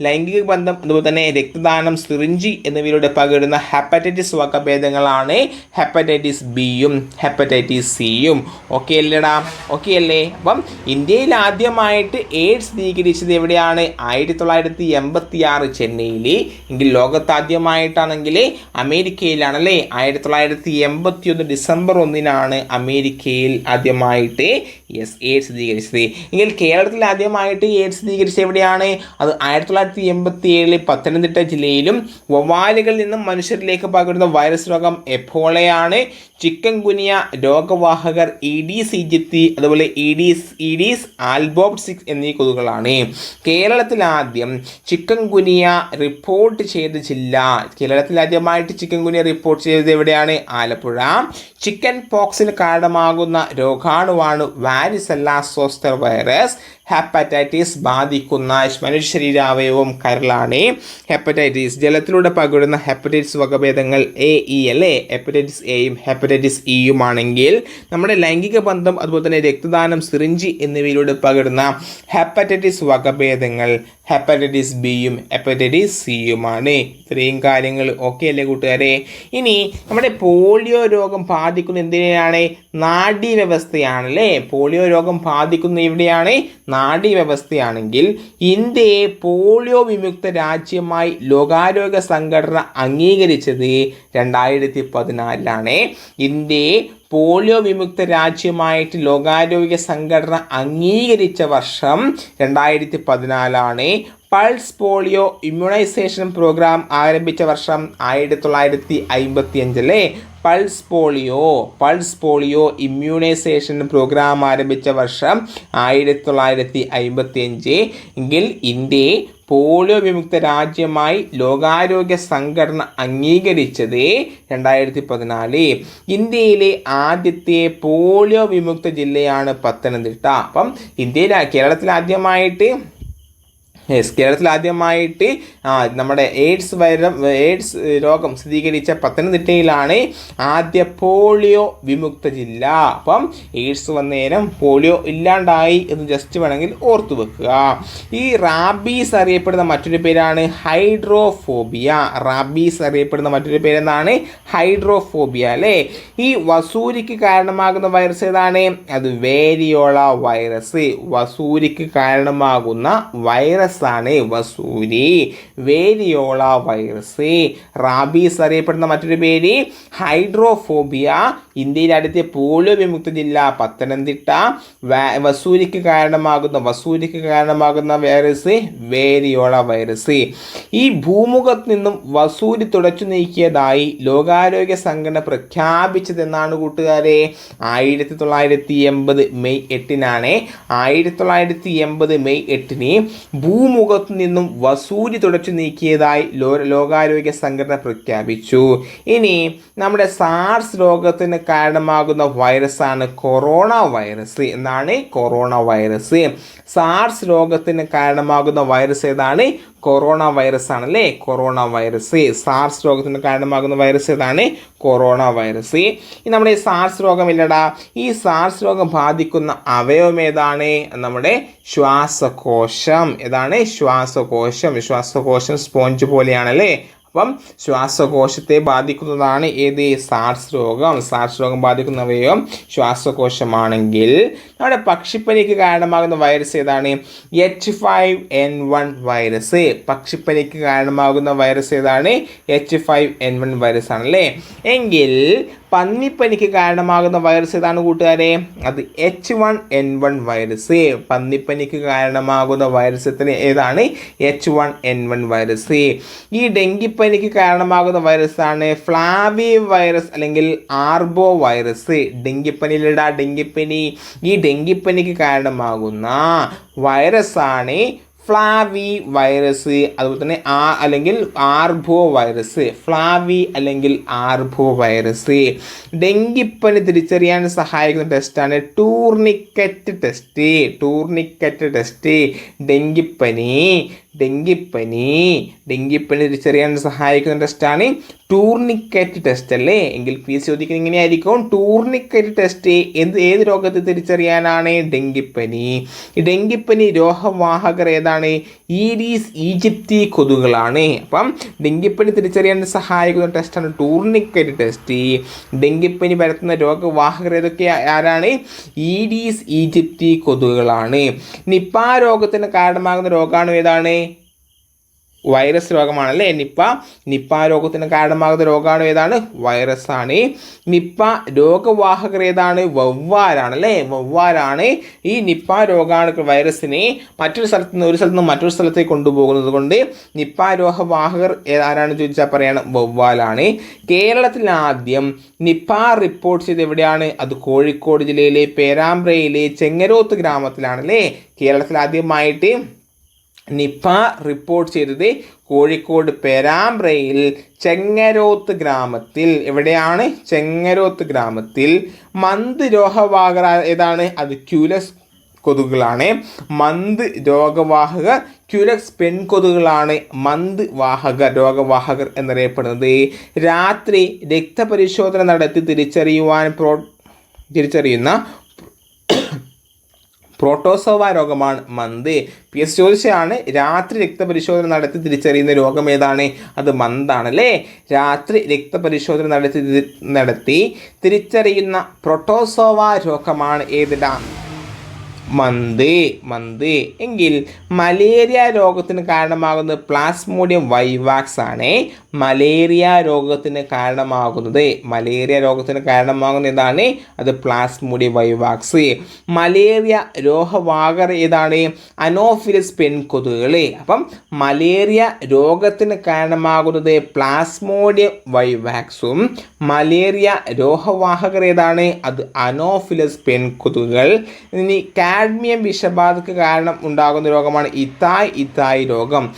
ലൈംഗിക ബന്ധം അതുപോലെ തന്നെ രക്തദാനം, സിറിഞ്ച് എന്നിവയിലൂടെ പകരുന്ന ഹെപ്പറ്റൈറ്റിസ് വകഭേദങ്ങളാണ് ഹെപ്പറ്റൈറ്റിസ് ബിയും ഹെപ്പറ്റൈറ്റിസ് സിയും. ഓക്കെ അല്ലേടാ? ഓക്കെ അല്ലേ? അപ്പം ഇന്ത്യയിൽ ആദ്യമായിട്ട് എയ്ഡ്സ് സ്ഥിരീകരിച്ചത് എവിടെയാണ്? 1986 ചെന്നൈയിൽ. എങ്കിൽ ലോകത്താദ്യമായിട്ടാണെങ്കിൽ അമേരിക്കയിലാണല്ലേ? 1981 ഡിസംബർ 1 അമേരിക്കയിൽ ആദ്യമായിട്ട് എയ്ഡ്സ് സ്ഥിരീകരിച്ചത്. എങ്കിൽ കേരളത്തിൽ ആദ്യമായിട്ട് എയ്ഡ്സ് സ്ഥിരീകരിച്ചത് എവിടെയാണ്? അത് 1987 പത്തനംതിട്ട ജില്ലയിലും. വവ്വാലുകളിൽ നിന്നും മനുഷ്യരിലേക്ക് പകരുന്ന വൈറസ് രോഗം എബോളയാണ്. ചിക്കൻ ഗുനിയ രോഗവാഹകർ ഈഡീസ് ഈജിപ്തി, അതുപോലെ ഈഡീസ് ആൽബോപ്സിക്സ് എന്നീ കൊതുകുകളാണ്. കേരളത്തിൽ ആദ്യം ചിക്കൻ ഗുനിയ റിപ്പോർട്ട് ചെയ്ത ജില്ല, കേരളത്തിൽ ആദ്യമായിട്ട് ചിക്കൻ ഗുനിയ റിപ്പോർട്ട് ചെയ്തത് എവിടെയാണ്? ആലപ്പുഴ. ചിക്കൻ പോക്സിന് കാരണമാകുന്ന രോഗാണുവാണ് വാരിസെല്ല സോസ്റ്റർ വൈറസ്. ഹെപ്പറ്റൈറ്റിസ് ബാധിക്കുന്ന മനുഷ്യ ശരീരാവയവവും കരളാണ്. ഹെപ്പറ്റൈറ്റിസ് ജലത്തിലൂടെ പകരുന്ന ഹെപ്പറ്റൈറ്റിസ് വകഭേദങ്ങൾ A-E അല്ലേ? ഹെപ്പറ്റൈറ്റിസ് എയും ഹെപ്പറ്റൈറ്റിസ് ഇയുമാണെങ്കിൽ നമ്മുടെ ലൈംഗിക ബന്ധം, അതുപോലെ തന്നെ രക്തദാനം, സിറിഞ്ചി എന്നിവയിലൂടെ പകരുന്ന ഹെപ്പറ്റൈറ്റിസ് വകഭേദങ്ങൾ ഹെപ്പറ്റൈറ്റിസ് ബിയും ഹെപ്പറ്റൈറ്റിസ് സിയുമാണ്. ഇത്രയും കാര്യങ്ങൾ ഓക്കെ അല്ലേ കൂട്ടുകാരെ? ഇനി നമ്മുടെ പോളിയോ രോഗം ബാധിക്കുന്ന എന്തിനെയാണ്? നാഡീവ്യവസ്ഥയാണല്ലേ? പോളിയോ രോഗം ബാധിക്കുന്ന എവിടെയാണ്? നാഡീവ്യവസ്ഥയാണെങ്കിൽ ഇന്ത്യയെ പോളിയോ വിമുക്ത രാജ്യമായി ലോകാരോഗ്യ സംഘടന അംഗീകരിച്ചത് 2014 ഇന്ത്യയെ പോളിയോ വിമുക്ത രാജ്യമായിട്ട് ലോകാരോഗ്യ സംഘടന അംഗീകരിച്ച വർഷം 2014. പൾസ് പോളിയോ ഇമ്മ്യൂണൈസേഷൻ പ്രോഗ്രാം ആരംഭിച്ച വർഷം 1955 അല്ലേ? പൾസ് പോളിയോ ഇമ്മ്യൂണൈസേഷൻ പ്രോഗ്രാം ആരംഭിച്ച വർഷം 1955. എങ്കിൽ ഇന്ത്യയെ പോളിയോ വിമുക്ത രാജ്യമായി ലോകാരോഗ്യ സംഘടന അംഗീകരിച്ചത് 2014. ഇന്ത്യയിലെ ആദ്യത്തെ പോളിയോ വിമുക്ത ജില്ലയാണ് പത്തനംതിട്ട. അപ്പം കേരളത്തിൽ ആദ്യമായിട്ട് നമ്മുടെ എയ്ഡ്സ് രോഗം സ്ഥിരീകരിച്ച പത്തനംതിട്ടയിലാണ് ആദ്യ പോളിയോ വിമുക്ത ജില്ല. അപ്പം എയ്ഡ്സ് വന്നേരം പോളിയോ ഇല്ലാണ്ടായി എന്ന് ജസ്റ്റ് വേണമെങ്കിൽ ഓർത്തു വെക്കുക. ഈ റാബീസ് അറിയപ്പെടുന്ന മറ്റൊരു പേരാണ് ഹൈഡ്രോഫോബിയ. ഹൈഡ്രോഫോബിയ അല്ലേ? ഈ വസൂരിക്ക് കാരണമാകുന്ന വൈറസ് ഏതാണ്? അത് വേരിയോള വൈറസ്. വസൂരിക്ക് കാരണമാകുന്ന വൈറസ് ആണ് വസൂരി, വേരിയോള വൈറസ്. റാബീസ് അറിയപ്പെടുന്ന മറ്റൊരു പേര് ഹൈഡ്രോഫോബിയ. ഇന്ത്യയിലെ അടുത്ത പോളിയോ വിമുക്ത ജില്ല പത്തനംതിട്ട. വസൂരിക്ക് കാരണമാകുന്ന വൈറസ് വേരിയോള വൈറസ്. ഈ ഭൂമുഖത്ത് നിന്നും വസൂരി തുടച്ചു നീക്കിയതായി ലോകാരോഗ്യ സംഘടന പ്രഖ്യാപിച്ചതെന്നാണ് കൂട്ടുകാരെ? 1980 മെയ് 8 1980 മെയ് 8 ഭൂമുഖത്തു നിന്നും വസൂരി തുടച്ചു നീക്കിയതായി ലോകാരോഗ്യ സംഘടന പ്രഖ്യാപിച്ചു. ഇനി നമ്മുടെ സാർസ് രോഗത്തിന് കാരണമാകുന്ന വൈറസാണ് കൊറോണ വൈറസ്. എന്താണ്? Corona virus. സാർസ് രോഗത്തിന് കാരണമാകുന്ന വൈറസ് ഏതാണ്? കൊറോണ വൈറസ് ആണല്ലേ? Corona virus. സാർസ് രോഗത്തിന് കാരണമാകുന്ന വൈറസ് ഏതാണ്? Corona virus. നമ്മുടെ സാർസ് രോഗമില്ലടാ. ഈ സാർസ് രോഗം ബാധിക്കുന്ന അവയവം ഏതാണ്? നമ്മുടെ ശ്വാസകോശം. ഏതാണ്? ശ്വാസകോശം സ്പോഞ്ച് പോലെയാണല്ലേ? അപ്പം ശ്വാസകോശത്തെ ബാധിക്കുന്നതാണ് ഏത്? സാർസ് രോഗം ബാധിക്കുന്ന അവയവം ശ്വാസകോശമാണെങ്കിൽ നമ്മുടെ പക്ഷിപ്പനിക്ക് കാരണമാകുന്ന വൈറസ് ഏതാണ്? H5N1 virus. പക്ഷിപ്പനിക്ക് കാരണമാകുന്ന വൈറസ് ഏതാണ്? H5N1 വൈറസ് ആണല്ലേ? എങ്കിൽ പന്നിപ്പനിക്ക് കാരണമാകുന്ന വൈറസ് ഏതാണ് കൂട്ടുകാരെ? അത് H1N1 വൈറസ്. പന്നിപ്പനിക്ക് കാരണമാകുന്ന വൈറസത്തിന് ഏതാണ്? H1N1 virus. ഈ ഡെങ്കിപ്പനിക്ക് കാരണമാകുന്ന വൈറസാണ് ഫ്ലാവി വൈറസ് അല്ലെങ്കിൽ ആർബോ വൈറസ്. ഡെങ്കിപ്പനി. ഈ ഡെങ്കിപ്പനിക്ക് കാരണമാകുന്ന വൈറസാണ് ഫ്ലാവി വൈറസ്. അതുപോലെ തന്നെ അല്ലെങ്കിൽ ആർബോ വൈറസ്. ഡെങ്കിപ്പനി തിരിച്ചറിയാൻ സഹായിക്കുന്ന ടെസ്റ്റാണ് ടൂർണിക്കറ്റ് ടെസ്റ്റ്. ഡെങ്കിപ്പനി തിരിച്ചറിയാൻ സഹായിക്കുന്ന ടെസ്റ്റാണ് ടൂർണിക്കറ്റ് ടെസ്റ്റ് അല്ലേ. എങ്കിൽ പീസ് ചോദിക്കുന്നത് ഇങ്ങനെയായിരിക്കും, ടൂർണിക്കറ്റ് ടെസ്റ്റ് ഏത് രോഗത്തെ തിരിച്ചറിയാനാണ്? ഡെങ്കിപ്പനി. ഈ ഡെങ്കിപ്പനി രോഗവാഹകർ ഏതാണ്? ഈഡീസ് ഈജിപ്തി കൊതുകുകളാണ്. അപ്പം ഡെങ്കിപ്പനി തിരിച്ചറിയാൻ സഹായിക്കുന്ന ടെസ്റ്റാണ് ടൂർണിക്കറ്റ് ടെസ്റ്റ്. ഡെങ്കിപ്പനി പരത്തുന്ന രോഗവാഹകർ ഏതൊക്കെ ആരാണ്? ഈഡീസ് ഈജിപ്തി കൊതുകുകളാണ്. നിപ്പ രോഗത്തിന് കാരണമാകുന്ന രോഗമാണ് ഏതാണ്? വൈറസ് രോഗമാണല്ലേ നിപ്പ രോഗത്തിന് കാരണമാകുന്ന രോഗമാണ് ഏതാണ്? വൈറസാണ്. നിപ്പ രോഗവാഹകർ ഏതാണ്? വവ്വാലാണല്ലേ. വവ്വാലാണ് ഈ നിപ്പ രോഗാണു വൈറസിനെ ഒരു സ്ഥലത്ത് നിന്ന് മറ്റൊരു സ്ഥലത്തേക്ക് കൊണ്ടുപോകുന്നത് കൊണ്ട് നിപ്പ രോഗവാഹകർ ആരാണെന്ന് ചോദിച്ചാൽ പറയണം വവ്വാലാണ്. കേരളത്തിൽ ആദ്യം നിപ്പ റിപ്പോർട്ട് ചെയ്ത് എവിടെയാണ്? അത് കോഴിക്കോട് ജില്ലയിലെ പേരാമ്പ്രയിലെ ചെങ്ങരോത്ത് ഗ്രാമത്തിലാണല്ലേ. കേരളത്തിൽ ആദ്യമായിട്ട് നിപ്പ റിപ്പോർട്ട് ചെയ്തത് കോഴിക്കോട് പേരാമ്പ്രയിൽ ചെങ്ങരോത്ത് ഗ്രാമത്തിൽ. എവിടെയാണ്? ചെങ്ങരോത്ത് ഗ്രാമത്തിൽ. മന്ത് രോഗവാഹകർ ഏതാണ്? അത് ക്യൂലക്സ് കൊതുകുകളാണ്. മന്ത് രോഗവാഹകർ ക്യൂലക്സ് പെൺകൊതുകുകളാണ് മന്ത് രോഗവാഹകർ എന്നറിയപ്പെടുന്നത്. രാത്രി രക്തപരിശോധന നടത്തി തിരിച്ചറിയുന്ന പ്രോട്ടോസോവ രോഗമാണ് മന്ത്. PS ചോദിച്ചാണ് രാത്രി രക്തപരിശോധന നടത്തി തിരിച്ചറിയുന്ന രോഗം ഏതാണ്? അത് മന്താണല്ലേ. രാത്രി രക്തപരിശോധന നടത്തി തിരിച്ചറിയുന്ന പ്രോട്ടോസോവ രോഗമാണ് ഏതിടാ? മന്ത്. എങ്കിൽ മലേറിയ രോഗത്തിന് കാരണമാകുന്നത് പ്ലാസ്മോഡിയം വൈവാക്സ് ആണ്. മലേറിയ രോഗത്തിന് കാരണമാകുന്ന ഏതാണ്? അത് പ്ലാസ്മോഡിയം വൈവാക്സ്. മലേറിയ രോഗവാഹകർ ഏതാണ്? അനോഫിലസ് പെൺകൊതുകുകൾ. അപ്പം മലേറിയ രോഗത്തിന് കാരണമാകുന്നത് പ്ലാസ്മോഡിയം വൈവാക്സും മലേറിയ രോഗവാഹകർ ഏതാണ്? അത് അനോഫിലസ് പെൺകൊതുകുകൾ. ഇനി കാഡ്മിയം വിഷബാധക്ക് കാരണം ഉണ്ടാകുന്ന രോഗമാണ് ഇത്തായ് രോഗം.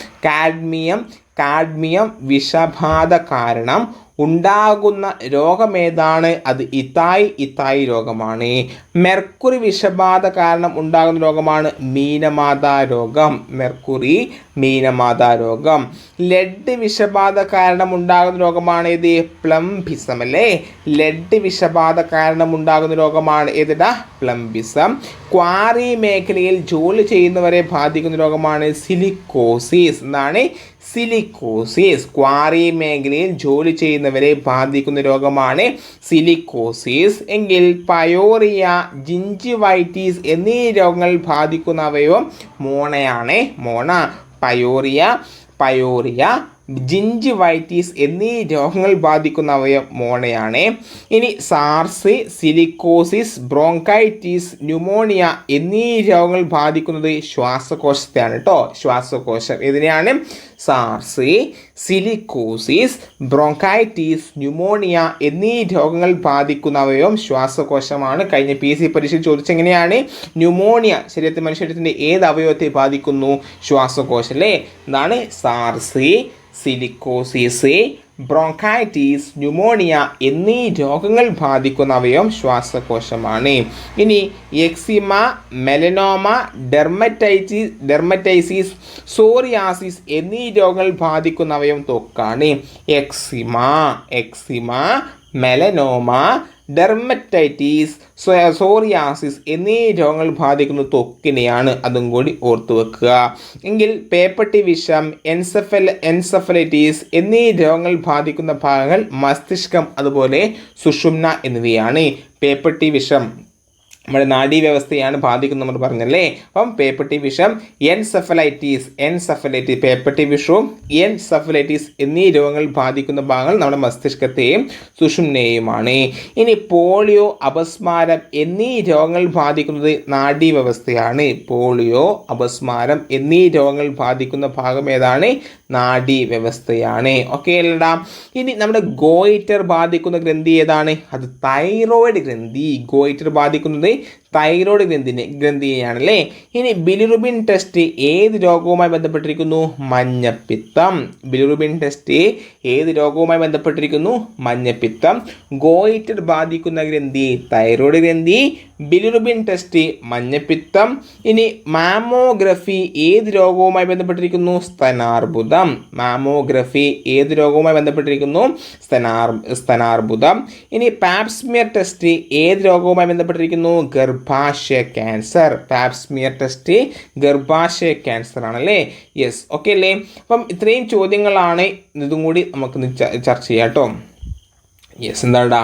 കാഡ്മിയം വിഷബാധ കാരണം ഉണ്ടാകുന്ന രോഗമേതാണ്? അത് ഇത്തായ് രോഗമാണ്. മെർക്കുറി വിഷബാധ കാരണം ഉണ്ടാകുന്ന രോഗമാണ് മീനമാതാ രോഗം. ലെഡ് വിഷബാധ കാരണം ഉണ്ടാകുന്ന രോഗമാണ് ഏത്? പ്ലംബിസം അല്ലേ. ലെഡ് വിഷബാധ കാരണം ഉണ്ടാകുന്ന രോഗമാണ് ഏതിടാ? പ്ലംബിസം. ക്വാറി മേഖലയിൽ ജോലി ചെയ്യുന്നവരെ ബാധിക്കുന്ന രോഗമാണ് സിലിക്കോസിസ്. എന്താണ്? സിലിക്കോസിസ്. ക്വാറി മേഖലയിൽ ജോലി ചെയ്യുന്നവരെ ബാധിക്കുന്ന രോഗമാണ് സിലിക്കോസിസ്. എങ്കിൽ പയോറിയ, ജിഞ്ചിവൈറ്റിസ് എന്നീ രോഗങ്ങൾ ബാധിക്കുന്ന അവയവം മോണയാണ്. പയോറിയ, ജിഞ്ചിവൈറ്റിസ് എന്നീ രോഗങ്ങൾ ബാധിക്കുന്ന അവയവം മോണയാണ്. ഇനി സാർസ്, സിലിക്കോസിസ്, ബ്രോങ്കൈറ്റിസ്, ന്യൂമോണിയ എന്നീ രോഗങ്ങൾ ബാധിക്കുന്നത് ശ്വാസകോശത്തെയാണ് കേട്ടോ. ശ്വാസകോശം ഇതിനെയാണ് സാർസ്, സിലിക്കോസിസ്, ബ്രോങ്കൈറ്റിസ്, ന്യൂമോണിയ എന്നീ രോഗങ്ങൾ ബാധിക്കുന്ന അവയവം ശ്വാസകോശമാണ്. കഴിഞ്ഞ PSC പരീക്ഷയിൽ ചോദിച്ചെങ്ങനെയാണ്? ന്യൂമോണിയ മനുഷ്യശരീരത്തിൻ്റെ ഏത് അവയവത്തെ ബാധിക്കുന്നു? ശ്വാസകോശം അല്ലേ. എന്താണ്? സാർസ്, സിലിക്കോസിസ്, ബ്രോങ്കൈറ്റിസ്, ന്യൂമോണിയ എന്നീ രോഗങ്ങൾ ബാധിക്കുന്ന അവയവം ശ്വാസകോശമാണ്. ഇനി എക്സിമ, മെലനോമ, ഡെർമറ്റൈസിസ്, സോറിയാസിസ് എന്നീ രോഗങ്ങൾ ബാധിക്കുന്ന അവയവം ത്വക്കാണ്. എക്സിമ, മെലനോമ, ഡെർമറ്റൈറ്റിസ്, സോറിയാസിസ് എന്നീ രോഗങ്ങൾ ബാധിക്കുന്ന ത്വക്കിനെയാണ്. അതും കൂടി ഓർത്തു വെക്കുക. എങ്കിൽ പേപ്പട്ടി വിഷം, എൻസെഫലൈറ്റിസ് എന്നീ രോഗങ്ങൾ ബാധിക്കുന്ന ഭാഗങ്ങൾ മസ്തിഷ്കം അതുപോലെ സുഷുമ്ന എന്നിവയാണ്. പേപ്പട്ടി വിഷം നമ്മുടെ നാഡീവ്യവസ്ഥയാണ് ബാധിക്കുന്നത് നമ്മൾ പറഞ്ഞല്ലേ. അപ്പം പേപ്പട്ടി വിഷം, എൻസെഫലൈറ്റിസ് പേപ്പട്ടി വിഷവും എൻസെഫലൈറ്റിസ് എന്നീ രോഗങ്ങൾ ബാധിക്കുന്ന ഭാഗങ്ങൾ നമ്മുടെ മസ്തിഷ്കത്തെയും സുഷുമ്നയെയുമാണ്. ഇനി പോളിയോ, അപസ്മാരം എന്നീ രോഗങ്ങൾ ബാധിക്കുന്നത് നാഡീവ്യവസ്ഥയാണ്. പോളിയോ, അപസ്മാരം എന്നീ രോഗങ്ങൾ ബാധിക്കുന്ന ഭാഗം ഏതാണ്? നാഡീവ്യവസ്ഥയാണ്. ഓക്കെ അല്ലടാ. ഇനി നമ്മുടെ ഗോയിറ്റർ ബാധിക്കുന്ന ഗ്രന്ഥി ഏതാണ്? അത് തൈറോയിഡ് ഗ്രന്ഥി. ഗോയിറ്റർ ബാധിക്കുന്നത് തൈറോയ്ഡ് ഗ്രന്ഥിയെയാണല്ലേ. ഇനി ബിലിറുബിൻ ടെസ്റ്റ് ഏത് രോഗവുമായി ബന്ധപ്പെട്ടിരിക്കുന്നു? മഞ്ഞപ്പിത്തം. ബിലിറുബിൻ ടെസ്റ്റ് ഏത് രോഗവുമായി ബന്ധപ്പെട്ടിരിക്കുന്നു? മഞ്ഞപ്പിത്തം. ഗോയിറ്റർ ബാധിക്കുന്ന ഗ്രന്ഥി തൈറോയ്ഡ് ഗ്രന്ഥി. ബിലിറുബിൻ ടെസ്റ്റ് മഞ്ഞപ്പിത്തം. ഇനി മാമോഗ്രഫി ഏത് രോഗവുമായി ബന്ധപ്പെട്ടിരിക്കുന്നു? സ്തനാർബുദം. മാമോഗ്രഫി ഏത് രോഗവുമായി ബന്ധപ്പെട്ടിരിക്കുന്നു? സ്തനാർബുദം. ഇനി പാപ്സ്മിയർ ടെസ്റ്റ് ഏത് രോഗവുമായി ബന്ധപ്പെട്ടിരിക്കുന്നു? ഗർഭാശയ ക്യാൻസർ. പാപ്സ്മിയർ ടെസ്റ്റ് ഗർഭാശയ ക്യാൻസർ ആണല്ലേ. യെസ്, ഓക്കെ അല്ലേ? അപ്പം ഇത്രയും ചോദ്യങ്ങളാണ്. ഇതും കൂടി നമുക്ക് ചർച്ച ചെയ്യാം കേട്ടോ. യെസ്, എന്താടാ?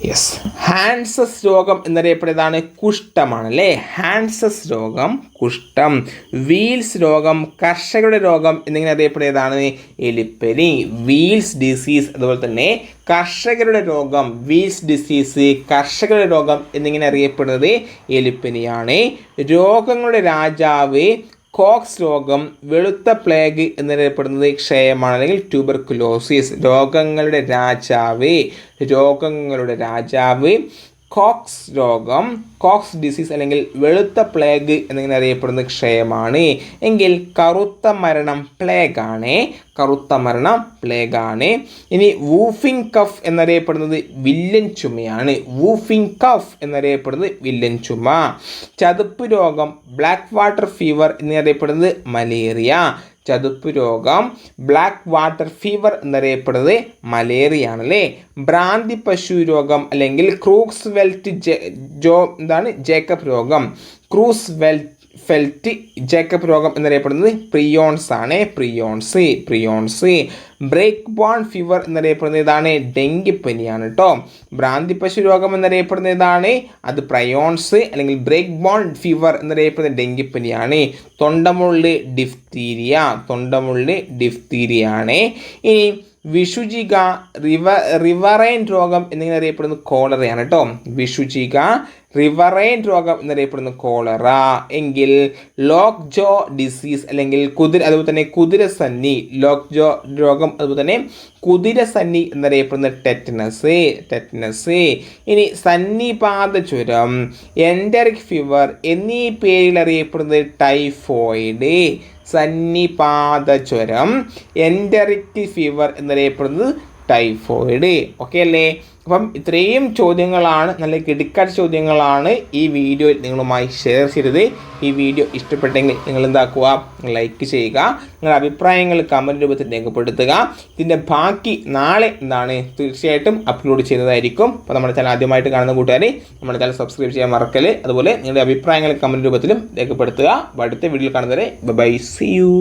യെസ്, ഹാൻസസ് രോഗം എന്നറിയപ്പെടുന്നതാണ് കുഷ്ഠമാണ് അല്ലേ. ഹാൻസസ് രോഗം കുഷ്ഠം. വീൽസ് രോഗം കർഷകരുടെ രോഗം എന്നിങ്ങനെ അറിയപ്പെടുന്നതാണ് എലിപ്പനി. വീൽസ് ഡിസീസ് അതുപോലെ തന്നെ കർഷകരുടെ രോഗം, വീൽസ് ഡിസീസ്, കർഷകരുടെ രോഗം എന്നിങ്ങനെ അറിയപ്പെടുന്നത് എലിപ്പനിയാണ്. രോഗങ്ങളുടെ രാജാവ് കോക്സ് രോഗം, വെളുത്ത പ്ലേഗ് എന്നറിയപ്പെടുന്നത് ക്ഷയമാണ് അല്ലെങ്കിൽ ട്യൂബർക്കുലോസിസ്. രോഗങ്ങളുടെ രാജാവ് കോക്സ് രോഗം, കോക്സ് ഡിസീസ് അല്ലെങ്കിൽ വെളുത്ത പ്ലേഗ് എന്നിങ്ങനെ അറിയപ്പെടുന്നത് ക്ഷയമാണ്. എങ്കിൽ കറുത്ത മരണം പ്ലേഗ് ആണ്. ഇനി വൂഫിംഗ് കഫ് എന്നറിയപ്പെടുന്നത് വില്ലൻ ചുമ. ചതുപ്പ് രോഗം, ബ്ലാക്ക് വാട്ടർ ഫീവർ എന്നറിയപ്പെടുന്നത് മലേറിയ. ചതുപ്പ് രോഗം, ബ്ലാക്ക് വാട്ടർ ഫീവർ എന്നറിയപ്പെടുന്നത് മലേറിയ ആണല്ലേ. ഭ്രാന്തി പശു രോഗം അല്ലെങ്കിൽ ജേക്കബ് രോഗം. ജേക്കബ് രോഗം എന്നറിയപ്പെടുന്നത് പ്രിയോൺസ് ആണ്. പ്രിയോൺസ്. ബ്രേക്ക് ബോൺ ഫീവർ എന്നറിയപ്പെടുന്നത് ഇതാണ് ഡെങ്കിപ്പനിയാണ് കേട്ടോ. ഭ്രാന്തി പശു രോഗം എന്നറിയപ്പെടുന്ന ഇതാണ്, അത് പ്രയോൺസ് അല്ലെങ്കിൽ ബ്രേക്ക് ബോൺ ഫീവർ എന്നറിയപ്പെടുന്ന ഡെങ്കിപ്പനിയാണ്. തൊണ്ടമുള്ളി ഡിഫ്തീരിയ ആണ്. ഇനി വിഷുജിക, റിവറൈൻ രോഗം എന്നിങ്ങനെ അറിയപ്പെടുന്നത് കോളറയാണ് കേട്ടോ. വിഷുജിക, റിവറൈൻ രോഗം എന്നറിയപ്പെടുന്ന കോളറ. എങ്കിൽ ലോക്ക് ജോ ഡിസീസ് അല്ലെങ്കിൽ അതുപോലെ തന്നെ കുതിരസന്നി, ലോക്ക് ജോ രോഗം അതുപോലെ തന്നെ കുതിരസന്നി എന്നറിയപ്പെടുന്ന ടെറ്റനസ്. ഇനി സന്നിപാത ജ്വരം, എൻഡറിക് ഫീവർ എന്നീ പേരിൽ അറിയപ്പെടുന്നത് ടൈഫോയിഡ്. സന്നിപാത ജ്വരം, എൻഡറിക് ഫീവർ എന്നറിയപ്പെടുന്നത് ടൈഫോയിഡ്. ഓക്കെ അല്ലേ? അപ്പം ഇത്രയും ചോദ്യങ്ങളാണ്, നല്ല കിടുക്കാച്ച ചോദ്യങ്ങളാണ് ഈ വീഡിയോയിൽ നിങ്ങളുമായി ഷെയർ ചെയ്തത്. ഈ വീഡിയോ ഇഷ്ടപ്പെട്ടെങ്കിൽ നിങ്ങൾ എന്താക്കുക, ലൈക്ക് ചെയ്യുക, നിങ്ങളുടെ അഭിപ്രായങ്ങൾ കമൻറ്റ് രൂപത്തിൽ രേഖപ്പെടുത്തുക. ഇതിൻ്റെ ബാക്കി നാളെ തീർച്ചയായിട്ടും അപ്ലോഡ് ചെയ്യുന്നതായിരിക്കും. അപ്പോൾ നമ്മുടെ ചാനൽ ആദ്യമായിട്ട് കാണുന്ന കൂട്ടുകാരെ നമ്മുടെ ചാനൽ സബ്സ്ക്രൈബ് ചെയ്യാൻ മറക്കല്. അതുപോലെ നിങ്ങളുടെ അഭിപ്രായങ്ങൾ കമൻറ്റ് രൂപത്തിലും രേഖപ്പെടുത്തുക. അടുത്ത വീഡിയോയിൽ കാണുന്നവരെ ബൈ, സീ യു.